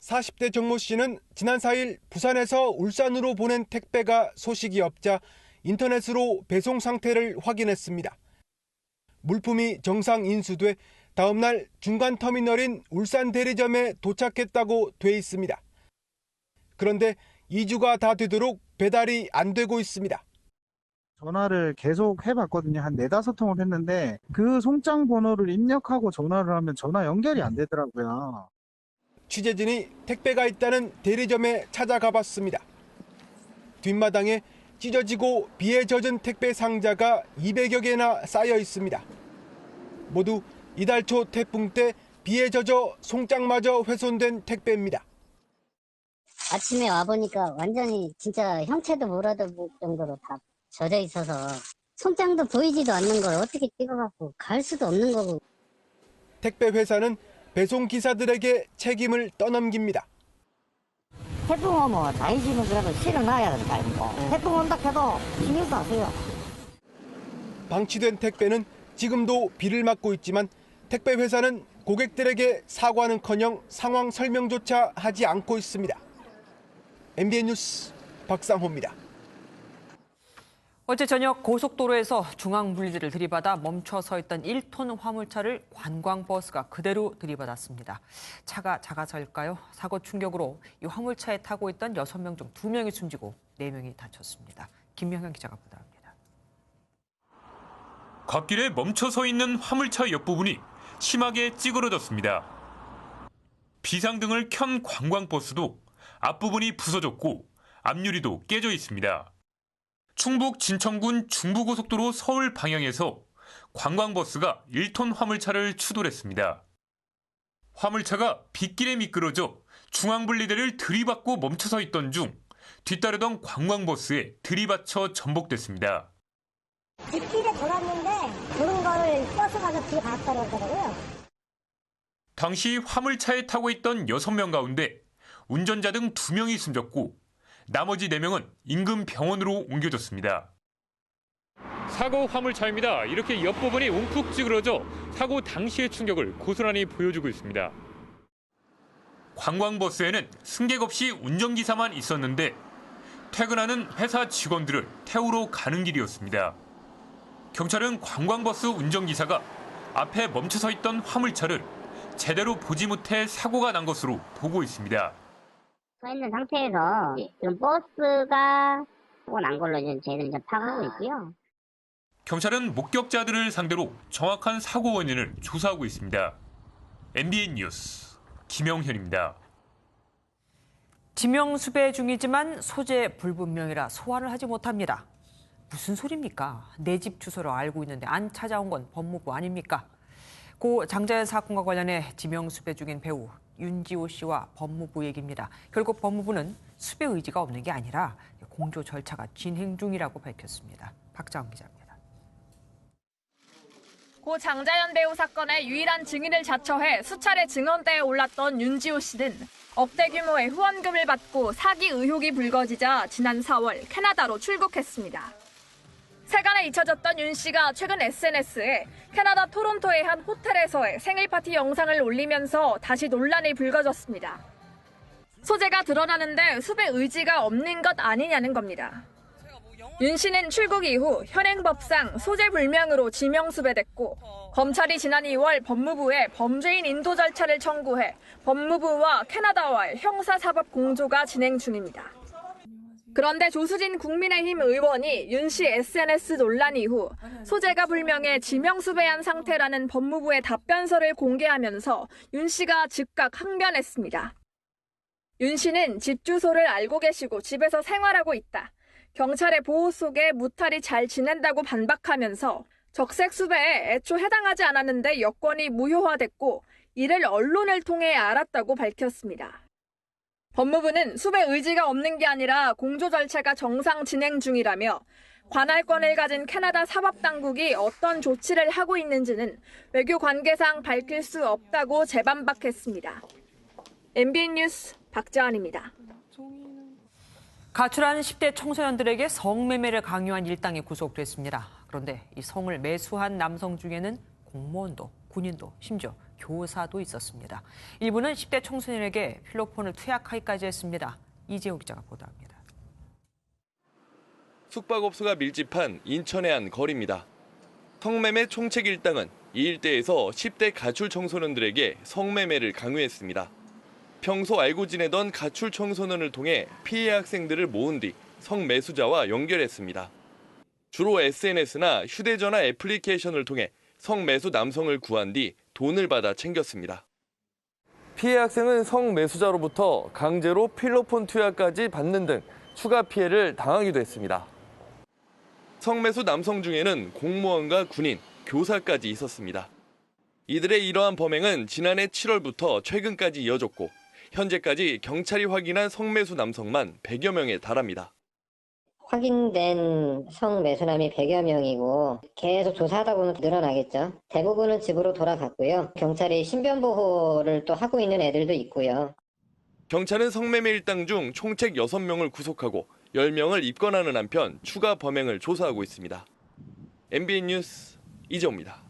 40대 정모 씨는 지난 4일 부산에서 울산으로 보낸 택배가 소식이 없자 인터넷으로 배송 상태를 확인했습니다. 물품이 정상 인수돼 다음 날 중간 터미널인 울산 대리점에 도착했다고 돼 있습니다. 그런데 2주가 다 되도록 배달이 안 되고 있습니다. 전화를 계속 해봤거든요. 한 4-5통을 했는데 그 송장 번호를 입력하고 전화를 하면 전화 연결이 안 되더라고요. 취재진이 택배가 있다는 대리점에 찾아가 봤습니다. 뒷마당에 찢어지고 비에 젖은 택배 상자가 200여 개나 쌓여 있습니다. 모두 이달 초 태풍 때 비에 젖어 송장마저 훼손된 택배입니다. 아침에 와보니까 완전히 진짜 형체도 못 알아볼 정도로 다 젖어 있어서 송장도 보이지도 않는 걸 어떻게 찍어갖고 갈 수도 없는 거고. 택배 회사는 배송 기사들에게 책임을 떠넘깁니다. 태풍 오면 다니시면 그래도 실어놔야 된다. 태풍 온다 해도 신경도 안 써요. 방치된 택배는 지금도 비를 맞고 있지만 택배 회사는 고객들에게 사과는커녕 상황 설명조차 하지 않고 있습니다. MBN 뉴스 박상호입니다. 어제 저녁 고속도로에서 중앙분리대를 들이받아 멈춰 서 있던 1톤 화물차를 관광버스가 그대로 들이받았습니다. 차가 작아서일까요? 사고 충격으로 이 화물차에 타고 있던 6명 중 2명이 숨지고 4명이 다쳤습니다. 김명현 기자가 보도합니다. 갓길에 멈춰 서 있는 화물차 옆부분이 심하게 찌그러졌습니다. 비상등을 켠 관광버스도 앞부분이 부서졌고 앞유리도 깨져 있습니다. 충북 진천군 중부고속도로 서울 방향에서 관광버스가 1톤 화물차를 추돌했습니다. 화물차가 빗길에 미끄러져 중앙분리대를 들이받고 멈춰서 있던 중 뒤따르던 관광버스에 들이받쳐 전복됐습니다. 빗길에 돌았는데 그런 거를 버스가 들이받았다고 하더라고요. 당시 화물차에 타고 있던 6명 가운데 운전자 등 2명이 숨졌고 나머지 4명은 인근 병원으로 옮겨졌습니다. 사고 화물차입니다. 이렇게 옆부분이 움푹 찌그러져 사고 당시의 충격을 고스란히 보여주고 있습니다. 관광버스에는 승객 없이 운전기사만 있었는데 퇴근하는 회사 직원들을 태우러 가는 길이었습니다. 경찰은 관광버스 운전기사가 앞에 멈춰서 있던 화물차를 제대로 보지 못해 사고가 난 것으로 보고 있습니다. 서 있는 상태에서 지금 버스가 사고 난 걸로 저희들 파악하고 있고요. 경찰은 목격자들을 상대로 정확한 사고 원인을 조사하고 있습니다. MBN 뉴스 김영현입니다. 지명수배 중이지만 소재 불분명이라 소환을 하지 못합니다. 무슨 소리입니까? 내 집 주소를 알고 있는데 안 찾아온 건 법무부 아닙니까? 고 장자연 사건과 관련해 지명수배 중인 배우 윤지호 씨와 법무부 얘기입니다. 결국 법무부는 수배 의지가 없는 게 아니라 공조 절차가 진행 중이라고 밝혔습니다. 박자원 기자입니다. 고 장자연 배우 사건의 유일한 증인을 자처해 수차례 증언대에 올랐던 윤지호 씨는 억대 규모의 후원금을 받고 사기 의혹이 불거지자 지난 4월 캐나다로 출국했습니다. 세간에 잊혀졌던 윤 씨가 최근 SNS에 캐나다 토론토의 한 호텔에서의 생일 파티 영상을 올리면서 다시 논란이 불거졌습니다. 소재가 드러나는데 수배 의지가 없는 것 아니냐는 겁니다. 윤 씨는 출국 이후 현행법상 소재 불명으로 지명수배됐고 검찰이 지난 2월 법무부에 범죄인 인도 절차를 청구해 법무부와 캐나다와의 형사사법 공조가 진행 중입니다. 그런데 조수진 국민의힘 의원이 윤 씨 SNS 논란 이후 소재가 불명해 지명수배한 상태라는 법무부의 답변서를 공개하면서 윤 씨가 즉각 항변했습니다. 윤 씨는 집 주소를 알고 계시고 집에서 생활하고 있다. 경찰의 보호 속에 무탈히 잘 지낸다고 반박하면서 적색 수배에 애초 해당하지 않았는데 여권이 무효화됐고 이를 언론을 통해 알았다고 밝혔습니다. 법무부는 수배 의지가 없는 게 아니라 공조 절차가 정상 진행 중이라며 관할권을 가진 캐나다 사법당국이 어떤 조치를 하고 있는지는 외교 관계상 밝힐 수 없다고 재반박했습니다. MBN 뉴스 박자원입니다. 가출한 10대 청소년들에게 성매매를 강요한 일당이 구속됐습니다. 그런데 이 성을 매수한 남성 중에는 공무원도, 군인도, 심지어 교사도 있었습니다. 일부는 10대 청소년에게 필로폰을 투약하기까지 했습니다. 이재호 기자가 보도합니다. 숙박업소가 밀집한 인천의 한 거리입니다. 성매매 총책 일당은 이 일대에서 10대 가출 청소년들에게 성매매를 강요했습니다. 평소 알고 지내던 가출 청소년을 통해 피해 학생들을 모은 뒤 성매수자와 연결했습니다. 주로 SNS나 휴대전화 애플리케이션을 통해 성매수 남성을 구한 뒤 돈을 받아 챙겼습니다. 피해 학생은 성매수자로부터 강제로 필로폰 투약까지 받는 등 추가 피해를 당하기도 했습니다. 성매수 남성 중에는 공무원과 군인, 교사까지 있었습니다. 이들의 이러한 범행은 지난해 7월부터 최근까지 이어졌고 현재까지 경찰이 확인한 성매수 남성만 100여 명에 달합니다. 확인된 성매수남이 100여 명이고 계속 조사하다 보면 늘어나겠죠. 대부분은 집으로 돌아갔고요. 경찰이 신변보호를 또 하고 있는 애들도 있고요. 경찰은 성매매 일당 중 총책 6명을 구속하고 10명을 입건하는 한편 추가 범행을 조사하고 있습니다. MBN 뉴스 이재호입니다.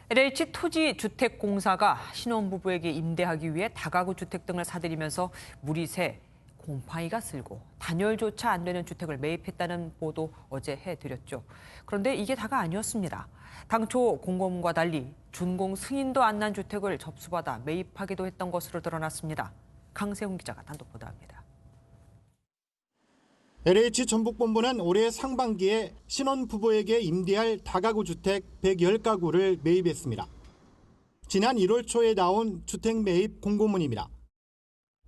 LH 토지주택공사가 신혼부부에게 임대하기 위해 다가구 주택 등을 사들이면서 물이 새 곰팡이가 쓸고 단열조차 안 되는 주택을 매입했다는 보도 어제 해드렸죠. 그런데 이게 다가 아니었습니다. 당초 공고문과 달리 준공 승인도 안 난 주택을 접수받아 매입하기도 했던 것으로 드러났습니다. 강세훈 기자가 단독 보도합니다. LH 전북본부는 올해 상반기에 신혼부부에게 임대할 다가구 주택 110가구를 매입했습니다. 지난 1월 초에 나온 주택 매입 공고문입니다.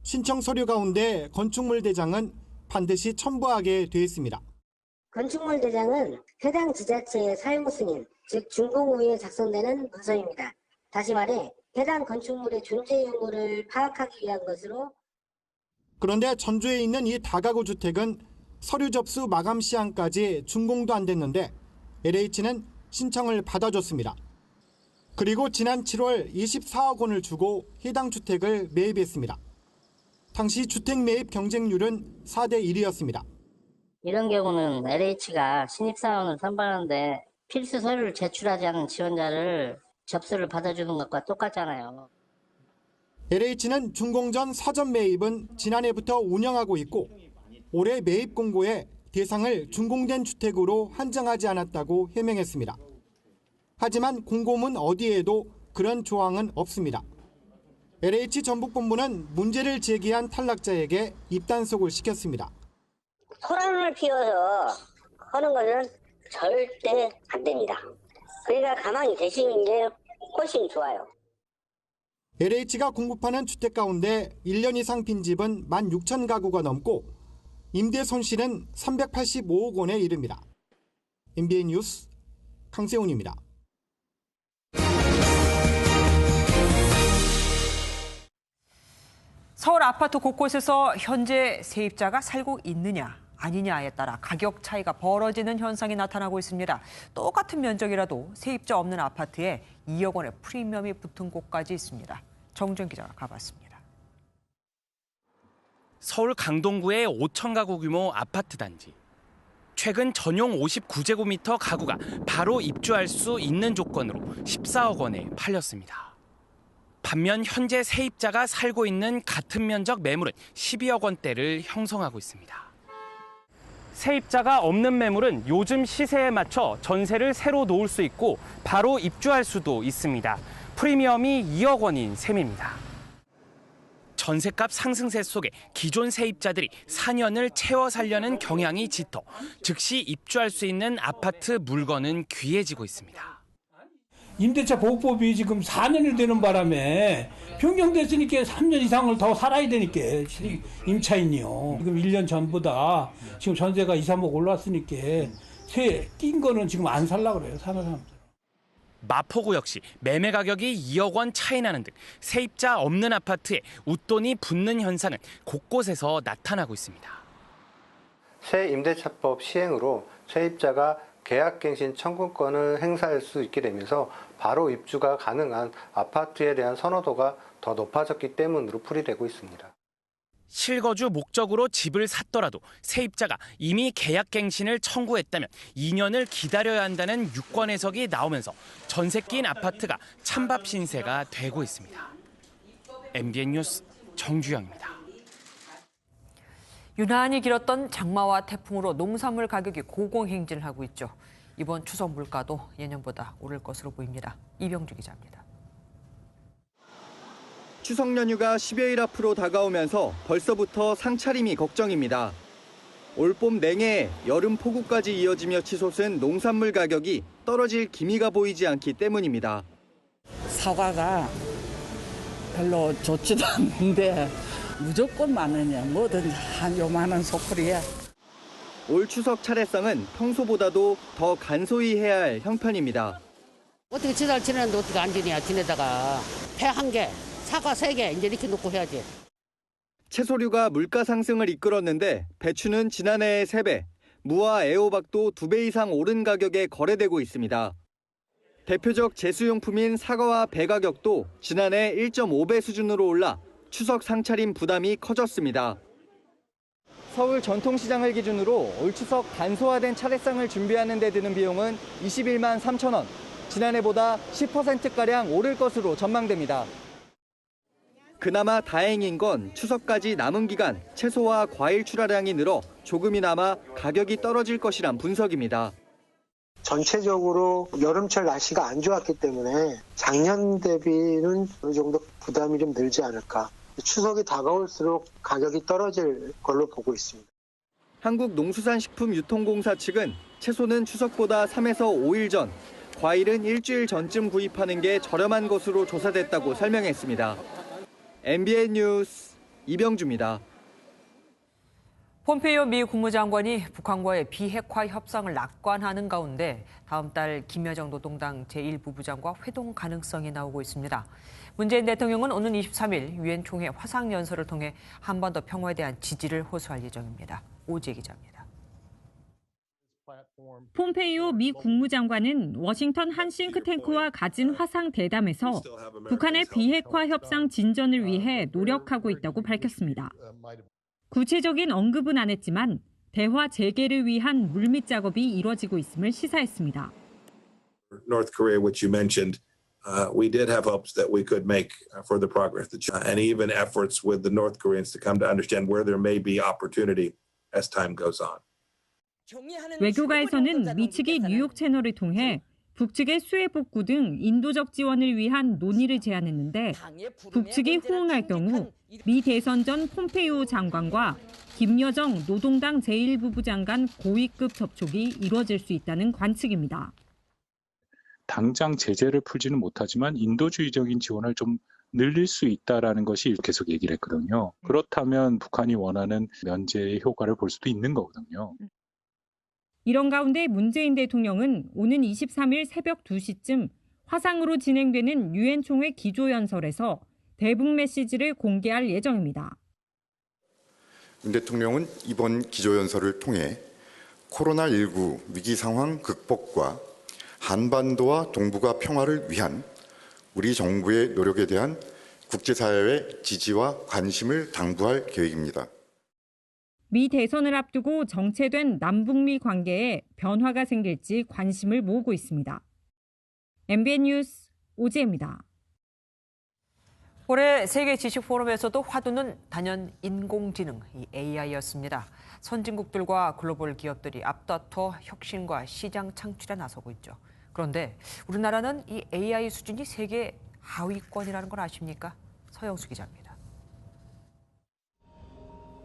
신청 서류 가운데 건축물 대장은 반드시 첨부하게 돼 있습니다. 건축물 대장은 해당 지자체의 사용 승인, 즉 준공 후에 작성되는 문서입니다. 다시 말해 해당 건축물의 존재 유무를 파악하기 위한 것으로. 그런데 전주에 있는 이 다가구 주택은 서류 접수 마감 시한까지 준공도 안 됐는데 LH는 신청을 받아줬습니다. 그리고 지난 7월 24억 원을 주고 해당 주택을 매입했습니다. 당시 주택 매입 경쟁률은 4대 1이었습니다. 이런 경우는 LH가 신입사원을 선발하는데 필수 서류를 제출하지 않은 지원자를 접수를 받아주는 것과 똑같잖아요. LH는 준공 전 사전 매입은 지난해부터 운영하고 있고 올해 매입 공고에 대상을 준공된 주택으로 한정하지 않았다고 해명했습니다. 하지만 공고문 어디에도 그런 조항은 없습니다. LH 전북본부는 문제를 제기한 탈락자에게 입단속을 시켰습니다. 소란을 피워서 하는 것은 절대 안 됩니다. 그러니까 가만히 계시는 게 훨씬 좋아요. LH가 공급하는 주택 가운데 1년 이상 빈집은 16,000가구가 넘고 임대 손실은 385억 원에 이릅니다. MBN 뉴스 강세훈입니다. 서울 아파트 곳곳에서 현재 세입자가 살고 있느냐 아니냐에 따라 가격 차이가 벌어지는 현상이 나타나고 있습니다. 똑같은 면적이라도 세입자 없는 아파트에 2억 원의 프리미엄이 붙은 곳까지 있습니다. 정준 기자가 가봤습니다. 서울 강동구의 5천 가구 규모 아파트 단지. 최근 전용 59제곱미터 가구가 바로 입주할 수 있는 조건으로 14억 원에 팔렸습니다. 반면 현재 세입자가 살고 있는 같은 면적 매물은 12억 원대를 형성하고 있습니다. 세입자가 없는 매물은 요즘 시세에 맞춰 전세를 새로 놓을 수 있고 바로 입주할 수도 있습니다. 프리미엄이 2억 원인 셈입니다. 전세값 상승세 속에 기존 세입자들이 4년을 채워 살려는 경향이 짙어 즉시 입주할 수 있는 아파트 물건은 귀해지고 있습니다. 임대차 보호법이 지금 4년이 되는 바람에 변경됐으니까 3년 이상을 더 살아야 되니까 임차인이요. 지금 1년 전보다 지금 전세가 2, 3억 올랐으니까 새 낀 거는 지금 안 살려고 그래요. 사는 사람들. 마포구 역시 매매 가격이 2억 원 차이 나는 등 세입자 없는 아파트에 웃돈이 붙는 현상은 곳곳에서 나타나고 있습니다. 새 임대차법 시행으로 세입자가 계약갱신 청구권을 행사할 수 있게 되면서 바로 입주가 가능한 아파트에 대한 선호도가 더 높아졌기 때문으로 풀이되고 있습니다. 실거주 목적으로 집을 샀더라도 세입자가 이미 계약갱신을 청구했다면 2년을 기다려야 한다는 유권 해석이 나오면서 전세 낀 아파트가 찬밥 신세가 되고 있습니다. MBN 뉴스 정주영입니다. 유난히 길었던 장마와 태풍으로 농산물 가격이 고공행진을 하고 있죠. 이번 추석 물가도 예년보다 오를 것으로 보입니다. 이병주 기자입니다. 추석 연휴가 10여일 앞으로 다가오면서 벌써부터 상차림이 걱정입니다. 올봄 냉해, 여름 폭우까지 이어지며 치솟은 농산물 가격이 떨어질 기미가 보이지 않기 때문입니다. 사과가 별로 좋지도 않는데 무조건 많으냐, 뭐든지 한 요만한 소쿠리야. 올 추석 차례상은 평소보다도 더 간소히 해야 할 형편입니다. 어떻게 지날 지내는데 어떻게 안 지내야 지내다가 배 1개, 사과 3개 이제 이렇게 놓고 해야지. 채소류가 물가 상승을 이끌었는데 배추는 지난해의 3배, 무와 애호박도 2배 이상 오른 가격에 거래되고 있습니다. 대표적 제수용품인 사과와 배 가격도 지난해 1.5배 수준으로 올라 추석 상차림 부담이 커졌습니다. 서울 전통시장을 기준으로 올 추석 간소화된 차례상을 준비하는 데 드는 비용은 21만 3천 원, 지난해보다 10%가량 오를 것으로 전망됩니다. 그나마 다행인 건 추석까지 남은 기간 채소와 과일 출하량이 늘어 조금이나마 가격이 떨어질 것이란 분석입니다. 전체적으로 여름철 날씨가 안 좋았기 때문에 작년 대비는 어느 정도 부담이 좀 늘지 않을까. 추석이 다가올수록 가격이 떨어질 걸로 보고 있습니다. 한국농수산식품유통공사 측은 채소는 추석보다 3에서 5일 전, 과일은 일주일 전쯤 구입하는 게 저렴한 것으로 조사됐다고 설명했습니다. MBN 뉴스 이병주입니다. 폼페이오 미 국무장관이 북한과의 비핵화 협상을 낙관하는 가운데 다음 달 김여정 노동당 제1부부장과 회동 가능성이 나오고 있습니다. 문재인 대통령은 오는 23일 유엔 총회 화상연설을 통해 한반도 평화에 대한 지지를 호소할 예정입니다. 오지혜 기자입니다. 폼페이오 미 국무장관은 워싱턴 한 싱크탱크와 가진 화상 대담에서 북한의 비핵화 협상 진전을 위해 노력하고 있다고 밝혔습니다. 구체적인 언급은 안 했지만 대화 재개를 위한 물밑 작업이 이뤄지고 있음을 시사했습니다. North Korea, which you mentioned, we did have hopes that we could make further progress, and even efforts with the North Koreans to come to understand where there may be opportunity as time goes on. 외교가에서는 미 측이 뉴욕 채널을 통해 북측의 수해 복구 등 인도적 지원을 위한 논의를 제안했는데 북측이 호응할 경우 미 대선 전 폼페이오 장관과 김여정 노동당 제1부부장 간 고위급 접촉이 이루어질 수 있다는 관측입니다. 당장 제재를 풀지는 못하지만 인도주의적인 지원을 좀 늘릴 수 있다라는 것이 계속 얘기를 했거든요. 그렇다면 북한이 원하는 면제의 효과를 볼 수도 있는 거거든요. 이런 가운데 문재인 대통령은 오는 23일 새벽 2시쯤 화상으로 진행되는 유엔 총회 기조연설에서 대북 메시지를 공개할 예정입니다. 윤 대통령은 이번 기조연설을 통해 코로나19 위기 상황 극복과 한반도와 동북아 평화를 위한 우리 정부의 노력에 대한 국제사회의 지지와 관심을 당부할 계획입니다. 미 대선을 앞두고 정체된 남북미 관계에 변화가 생길지 관심을 모으고 있습니다. MBN 뉴스 오지혜입니다. 올해 세계 지식 포럼에서도 화두는 단연 인공지능, AI였습니다. 선진국들과 글로벌 기업들이 앞다퉈 혁신과 시장 창출에 나서고 있죠. 그런데 우리나라는 이 AI 수준이 세계 하위권이라는 걸 아십니까? 서영수 기자입니다.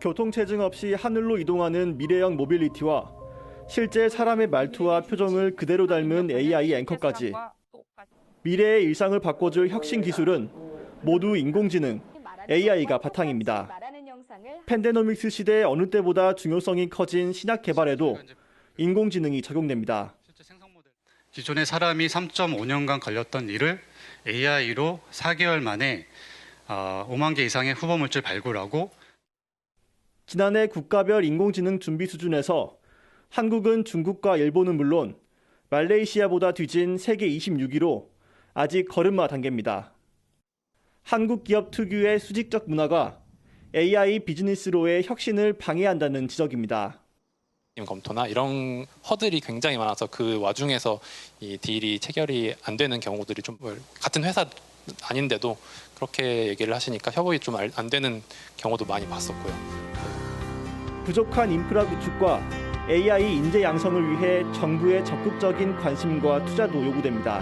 교통체증 없이 하늘로 이동하는 미래형 모빌리티와 실제 사람의 말투와 표정을 그대로 닮은 AI 앵커까지 미래의 일상을 바꿔줄 혁신 기술은 모두 인공지능, AI가 바탕입니다. 팬데믹스 시대 어느 때보다 중요성이 커진 신약 개발에도 인공지능이 적용됩니다. 기존에 사람이 3.5년간 걸렸던 일을 AI로 4개월 만에 5만 개 이상의 후보 물질 발굴하고 지난해 국가별 인공지능 준비 수준에서 한국은 중국과 일본은 물론 말레이시아보다 뒤진 세계 26위로 아직 걸음마 단계입니다. 한국 기업 특유의 수직적 문화가 AI 비즈니스로의 혁신을 방해한다는 지적입니다. 검토나 이런 허들이 굉장히 많아서 그 와중에서 이 딜이 체결이 안 되는 경우들이 좀 같은 회사 아닌데도 그렇게 얘기를 하시니까 협업이 좀 안 되는 경우도 많이 봤었고요. 부족한 인프라 구축과 AI 인재 양성을 위해 정부의 적극적인 관심과 투자도 요구됩니다.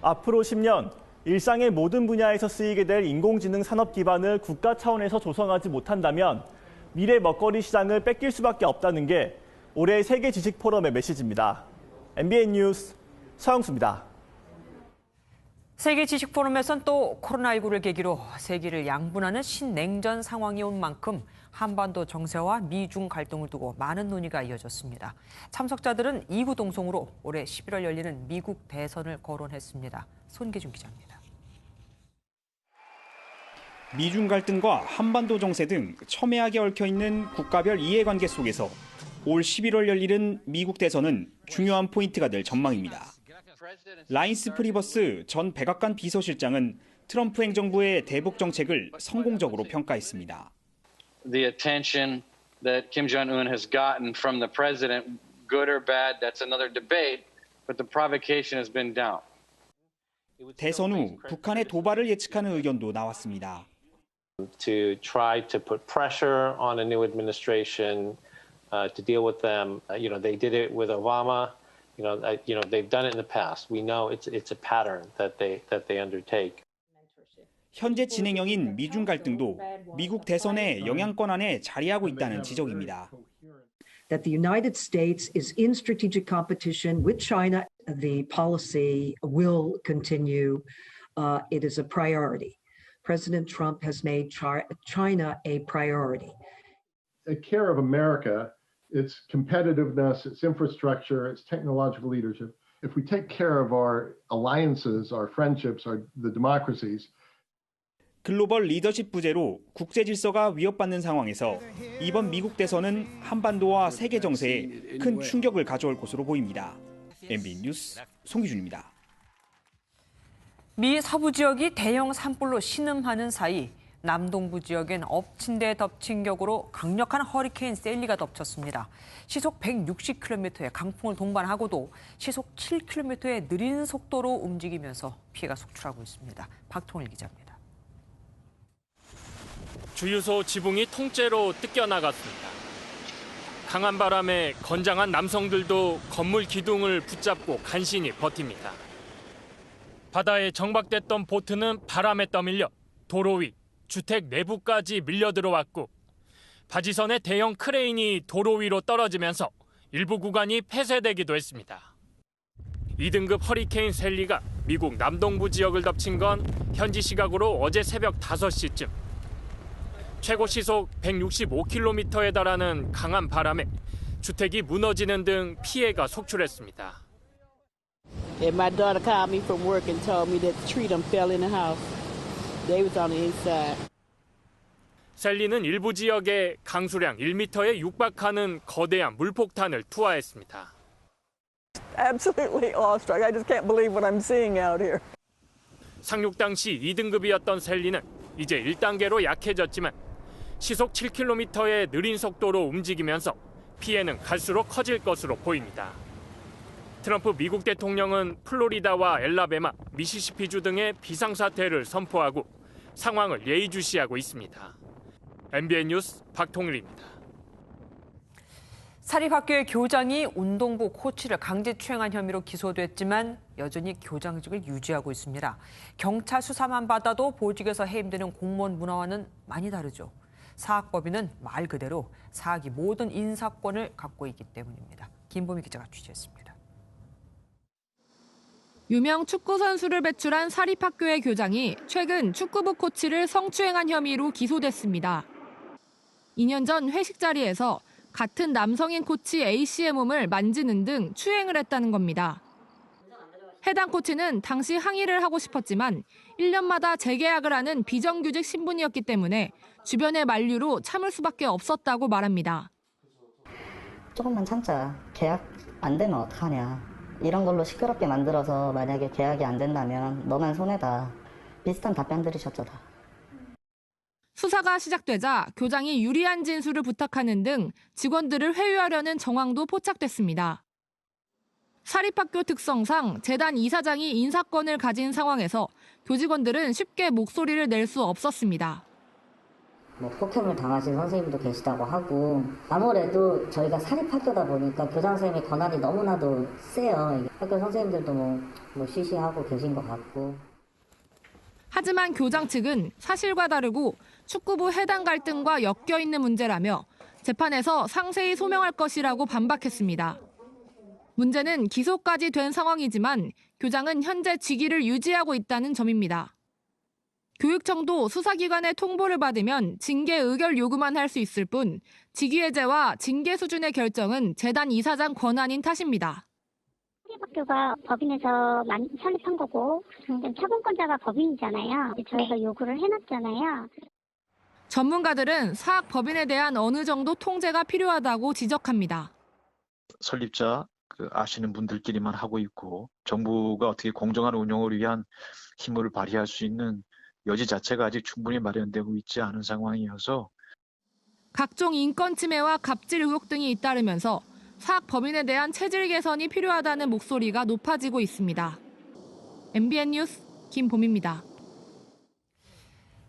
앞으로 10년 일상의 모든 분야에서 쓰이게 될 인공지능 산업 기반을 국가 차원에서 조성하지 못한다면 미래 먹거리 시장을 뺏길 수밖에 없다는 게 올해 세계 지식 포럼의 메시지입니다. MBN 뉴스 서영수입니다. 세계 지식 포럼에선 또 코로나19를 계기로 세계를 양분하는 신냉전 상황이 온 만큼 한반도 정세와 미중 갈등을 두고 많은 논의가 이어졌습니다. 참석자들은 이구동성으로 올해 11월 열리는 미국 대선을 거론했습니다. 손기준 기자입니다. 미중 갈등과 한반도 정세 등 첨예하게 얽혀있는 국가별 이해관계 속에서 올 11월 열리는 미국 대선은 중요한 포인트가 될 전망입니다. 라인스 프리버스 전 백악관 비서실장은 트럼프 행정부의 대북 정책을 성공적으로 평가했습니다. The attention that Kim Jong-un has gotten from the president, good or bad, that's another debate, but the provocation has been down. 대선 후 북한의 도발을 예측하는 의견도 나왔습니다. To try to put pressure on a new administration to deal with them. They did it with Obama. They've done it in the past. We know it's a pattern that they undertake. 현재 진행형인 미중 갈등도 미국 대선의 영향권 안에 자리하고 있다는 지적입니다. That the United States is in strategic competition with China. The policy will continue. It is a priority. President Trump has made China a priority. Take care of America, its competitiveness, its infrastructure, its technological leadership. If we take care of our alliances, our friendships, the democracies. 글로벌 리더십 부재로 국제 질서가 위협받는 상황에서 이번 미국 대선은 한반도와 세계 정세에 큰 충격을 가져올 것으로 보입니다. MBN 뉴스 송기준입니다. 미 서부 지역이 대형 산불로 신음하는 사이 남동부 지역엔 엎친 데 덮친 격으로 강력한 허리케인 셀리가 덮쳤습니다. 시속 160km의 강풍을 동반하고도 시속 7km의 느린 속도로 움직이면서 피해가 속출하고 있습니다. 박통일 기자입니다. 주유소 지붕이 통째로 뜯겨나갔습니다. 강한 바람에 건장한 남성들도 건물 기둥을 붙잡고 간신히 버팁니다. 바다에 정박됐던 보트는 바람에 떠밀려 도로 위, 주택 내부까지 밀려 들어왔고 바지선의 대형 크레인이 도로 위로 떨어지면서 일부 구간이 폐쇄되기도 했습니다. 2등급 허리케인 셀리가 미국 남동부 지역을 덮친 건 현지 시각으로 어제 새벽 5시쯤. 최고 시속 165km에 달하는 강한 바람에 주택이 무너지는 등 피해가 속출했습니다. And my daughter called me from work and told me that the tree done fell in the house. They was on the inside. 셀리는 일부 지역에 강수량 1m에 육박하는 거대한 물폭탄을 투하했습니다. Absolutely awestruck. I just can't believe what I'm seeing out here. 상륙 당시 2등급이었던 셀리는 이제 1단계로 약해졌지만 시속 7km의 느린 속도로 움직이면서 피해는 갈수록 커질 것으로 보입니다. 트럼프 미국 대통령은 플로리다와 엘라베마, 미시시피주 등의 비상사태를 선포하고 상황을 예의주시하고 있습니다. MBN 뉴스 박통일입니다. 사립학교의 교장이 운동부 코치를 강제추행한 혐의로 기소됐지만 여전히 교장직을 유지하고 있습니다. 경찰 수사만 받아도 보직에서 해임되는 공무원 문화와는 많이 다르죠. 사학법인은 말 그대로 사학이 모든 인사권을 갖고 있기 때문입니다. 김보미 기자가 취재했습니다. 유명 축구 선수를 배출한 사립학교의 교장이 최근 축구부 코치를 성추행한 혐의로 기소됐습니다. 2년 전 회식 자리에서 같은 남성인 코치 A씨의 몸을 만지는 등 추행을 했다는 겁니다. 해당 코치는 당시 항의를 하고 싶었지만 1년마다 재계약을 하는 비정규직 신분이었기 때문에 주변의 만류로 참을 수밖에 없었다고 말합니다. 조금만 참자. 계약 안 되면 어떡하냐. 이런 걸로 시끄럽게 만들어서 만약에 계약이 안 된다면 너만 손해다. 비슷한 답변들이셨죠 다. 수사가 시작되자 교장이 유리한 진술을 부탁하는 등 직원들을 회유하려는 정황도 포착됐습니다. 사립학교 특성상 재단 이사장이 인사권을 가진 상황에서 교직원들은 쉽게 목소리를 낼 수 없었습니다. 폭행을 당하신 선생님도 계시다고 하고 아무래도 저희가 사립학교다 보니까 교장 선생님의 권한이 너무나도 세요. 학교 선생님들도 뭐 시시하고 계신 것 같고. 하지만 교장 측은 사실과 다르고 축구부 해당 갈등과 엮여 있는 문제라며 재판에서 상세히 소명할 것이라고 반박했습니다. 문제는 기소까지 된 상황이지만 교장은 현재 직위를 유지하고 있다는 점입니다. 교육청도 수사기관의 통보를 받으면 징계 의결 요구만 할 수 있을 뿐 직위 해제와 징계 수준의 결정은 재단 이사장 권한인 탓입니다. 사립학교가 법인에서 설립한 거고 차공권자가 법인이잖아요. 저희가 요구를 해놨잖아요. 전문가들은 사학법인에 대한 어느 정도 통제가 필요하다고 지적합니다. 설립자 아시는 분들끼리만 하고 있고 정부가 어떻게 공정한 운영을 위한 힘을 발휘할 수 있는 여지 자체가 아직 충분히 마련되고 있지 않은 상황이어서 각종 인권 침해와 갑질 의혹 등이 잇따르면서 사학법인에 대한 체질 개선이 필요하다는 목소리가 높아지고 있습니다. MBN 뉴스 김봄입니다.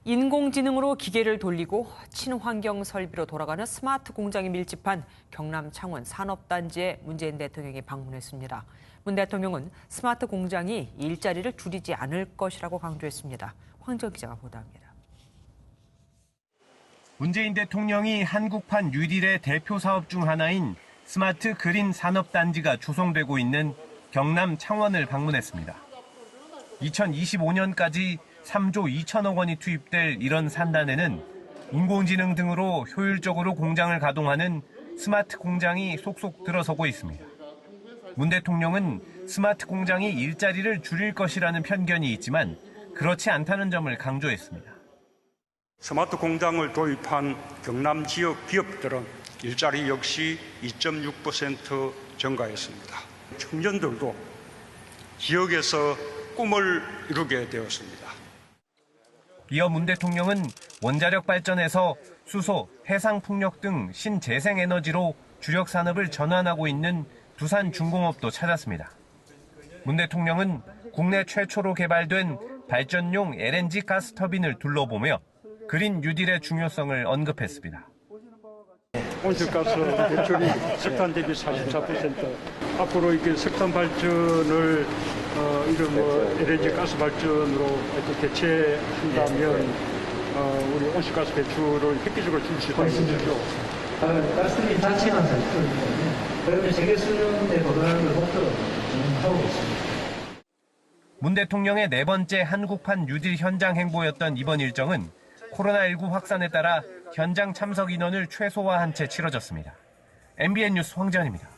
인공지능으로 기계를 돌리고 친환경 설비로 돌아가는 스마트 공장이 밀집한 경남 창원 산업단지에 문재인 대통령이 방문했습니다. 문 대통령은 스마트 공장이 일자리를 줄이지 않을 것이라고 강조했습니다. 황정 기자가 보도합니다. 문재인 대통령이 한국판 뉴딜의 대표 사업 중 하나인 스마트 그린 산업단지가 조성되고 있는 경남 창원을 방문했습니다. 2025년까지 3조 2천억 원이 투입될 이런 산단에는 인공지능 등으로 효율적으로 공장을 가동하는 스마트 공장이 속속 들어서고 있습니다. 문 대통령은 스마트 공장이 일자리를 줄일 것이라는 편견이 있지만 그렇지 않다는 점을 강조했습니다. 스마트 공장을 도입한 경남 지역 기업들은 일자리 역시 2.6% 증가했습니다. 청년들도 지역에서 꿈을 이루게 되었습니다. 이어 문 대통령은 원자력 발전에서 수소, 해상풍력 등 신재생에너지로 주력 산업을 전환하고 있는 두산중공업도 찾았습니다. 문 대통령은 국내 최초로 개발된 발전용 LNG 가스터빈을 둘러보며 그린 뉴딜의 중요성을 언급했습니다. 온실가스 배출이 석탄 대비 44%. 앞으로 이렇게 석탄 발전을 이런 LNG 가스 발전으로 대체한다면 우리 온실가스 배출을 획기적으로 줄일 수 있다는 거죠. 가스터빈 자체만 40%거든요. 그러면 세계 수준에 도달하는 걸 목표로 하고 있습니다. 문 대통령의 네 번째 한국판 뉴딜 현장 행보였던 이번 일정은 코로나19 확산에 따라 현장 참석 인원을 최소화한 채 치러졌습니다. MBN 뉴스 황재현입니다.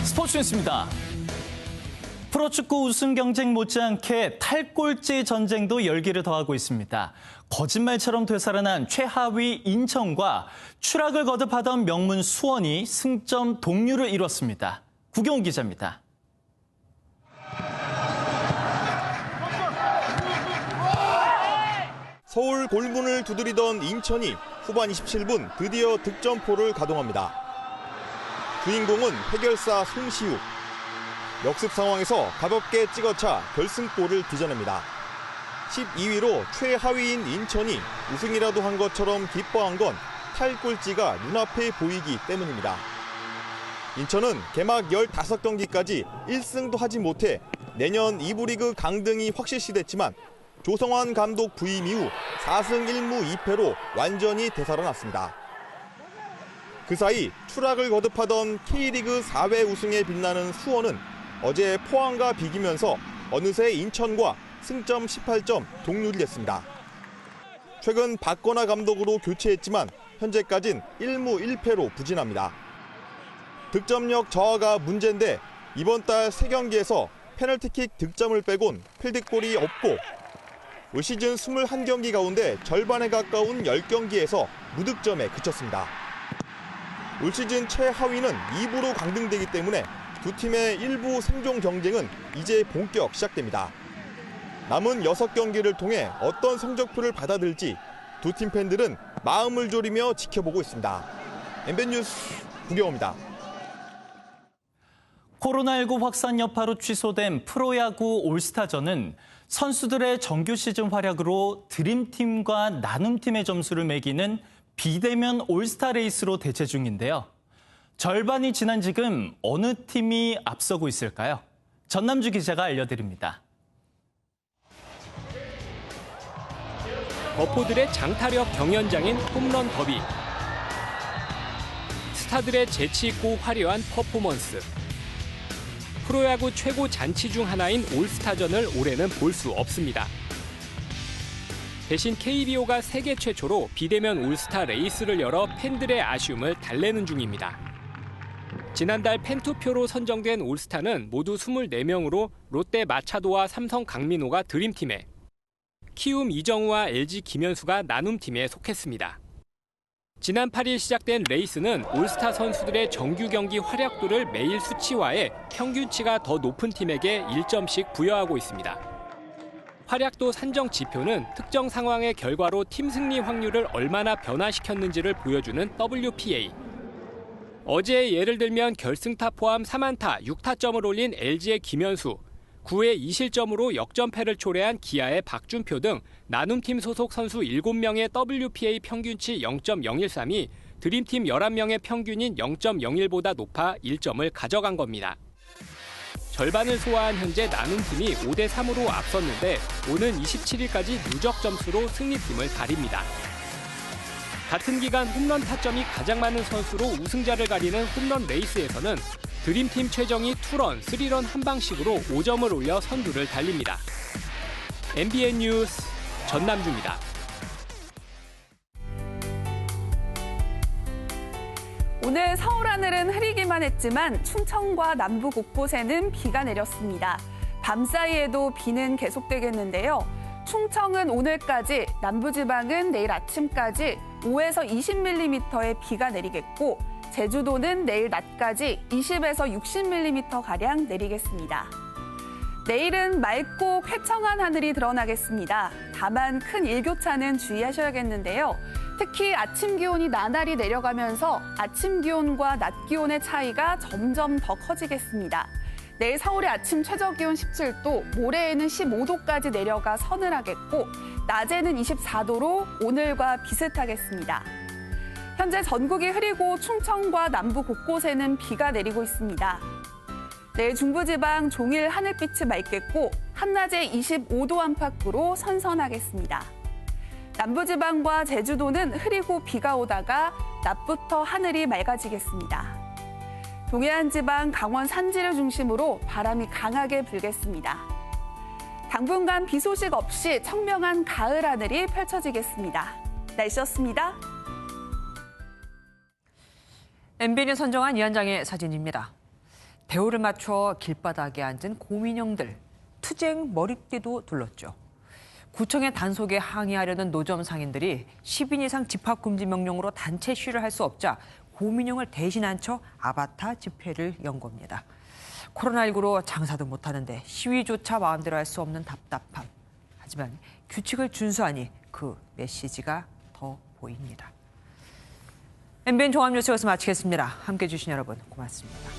스포츠 뉴스입니다. 프로축구 우승 경쟁 못지않게 탈꼴찌 전쟁도 열기를 더하고 있습니다. 거짓말처럼 되살아난 최하위 인천과 추락을 거듭하던 명문 수원이 승점 동률을 이뤘습니다. 구경훈 기자입니다. 서울 골문을 두드리던 인천이 후반 27분 드디어 득점포를 가동합니다. 주인공은 해결사 송시우. 역습 상황에서 가볍게 찍어차 결승골을 빚어냅니다. 12위로 최하위인 인천이 우승이라도 한 것처럼 기뻐한 건 탈꼴찌가 눈앞에 보이기 때문입니다. 인천은 개막 15경기까지 1승도 하지 못해 내년 2부 리그 강등이 확실시됐지만 조성환 감독 부임 이후 4승 1무 2패로 완전히 되살아났습니다. 그 사이 추락을 거듭하던 K리그 4회 우승에 빛나는 수원은 어제 포항과 비기면서 어느새 인천과 승점 18점 동률이 됐습니다. 최근 박건하 감독으로 교체했지만 현재까진 1무 1패로 부진합니다. 득점력 저하가 문제인데 이번 달 3경기에서 페널티킥 득점을 빼곤 필드골이 없고 올 시즌 21경기 가운데 절반에 가까운 10경기에서 무득점에 그쳤습니다. 올 시즌 최하위는 2부로 강등되기 때문에 두 팀의 1부 생존 경쟁은 이제 본격 시작됩니다. 남은 6경기를 통해 어떤 성적표를 받아들지 두 팀 팬들은 마음을 졸이며 지켜보고 있습니다. MBN 뉴스 구경호입니다. 코로나19 확산 여파로 취소된 프로야구 올스타전은 선수들의 정규 시즌 활약으로 드림팀과 나눔팀의 점수를 매기는 비대면 올스타 레이스로 대체 중인데요. 절반이 지난 지금 어느 팀이 앞서고 있을까요? 전남주 기자가 알려드립니다. 버포들의 장타력 경연장인 홈런 더비. 스타들의 재치 있고 화려한 퍼포먼스. 프로야구 최고 잔치 중 하나인 올스타전을 올해는 볼 수 없습니다. 대신 KBO가 세계 최초로 비대면 올스타 레이스를 열어 팬들의 아쉬움을 달래는 중입니다. 지난달 팬투표로 선정된 올스타는 모두 24명으로 롯데 마차도와 삼성 강민호가 드림팀에, 키움 이정우와 LG 김현수가 나눔팀에 속했습니다. 지난 8일 시작된 레이스는 올스타 선수들의 정규 경기 활약도를 매일 수치화해 평균치가 더 높은 팀에게 1점씩 부여하고 있습니다. 활약도 산정 지표는 특정 상황의 결과로 팀 승리 확률을 얼마나 변화시켰는지를 보여주는 WPA. 어제의 예를 들면 결승타 포함 3안타 6타점을 올린 LG의 김현수, 9회 2실점으로 역전패를 초래한 기아의 박준표 등 나눔팀 소속 선수 7명의 WPA 평균치 0.013이 드림팀 11명의 평균인 0.01보다 높아 1점을 가져간 겁니다. 절반을 소화한 현재 나눔팀이 5대3으로 앞섰는데 오는 27일까지 누적 점수로 승리팀을 가립니다. 같은 기간 홈런 타점이 가장 많은 선수로 우승자를 가리는 홈런 레이스에서는 드림팀 최정이 2런, 3런 한 방씩으로 5점을 올려 선두를 달립니다. MBN 뉴스 전남주입니다. 오늘 서울 하늘은 흐리기만 했지만 충청과 남부 곳곳에는 비가 내렸습니다. 밤사이에도 비는 계속되겠는데요. 충청은 오늘까지, 남부지방은 내일 아침까지 5에서 20mm의 비가 내리겠고 제주도는 내일 낮까지 20에서 60mm가량 내리겠습니다. 내일은 맑고 쾌청한 하늘이 드러나겠습니다. 다만 큰 일교차는 주의하셔야겠는데요. 특히 아침 기온이 나날이 내려가면서 아침 기온과 낮 기온의 차이가 점점 더 커지겠습니다. 내일 서울의 아침 최저 기온 17도, 모레에는 15도까지 내려가 서늘하겠고 낮에는 24도로 오늘과 비슷하겠습니다. 현재 전국이 흐리고 충청과 남부 곳곳에는 비가 내리고 있습니다. 내일 중부지방 종일 하늘빛이 맑겠고 한낮에 25도 안팎으로 선선하겠습니다. 남부지방과 제주도는 흐리고 비가 오다가 낮부터 하늘이 맑아지겠습니다. 동해안 지방, 강원 산지를 중심으로 바람이 강하게 불겠습니다. 당분간 비 소식 없이 청명한 가을 하늘이 펼쳐지겠습니다. 날씨였습니다. MBN이 선정한 이 한 장의 사진입니다. 대우를 맞춰 길바닥에 앉은 고민형들, 투쟁 머리띠도 둘렀죠. 구청의 단속에 항의하려는 노점 상인들이 10인 이상 집합금지 명령으로 단체 시위를 할 수 없자 고민형을 대신 앉혀 아바타 집회를 연 겁니다. 코로나19로 장사도 못하는데 시위조차 마음대로 할 수 없는 답답함. 하지만 규칙을 준수하니 그 메시지가 더 보입니다. MBN 종합뉴스 여기서 마치겠습니다. 함께해 주신 여러분 고맙습니다.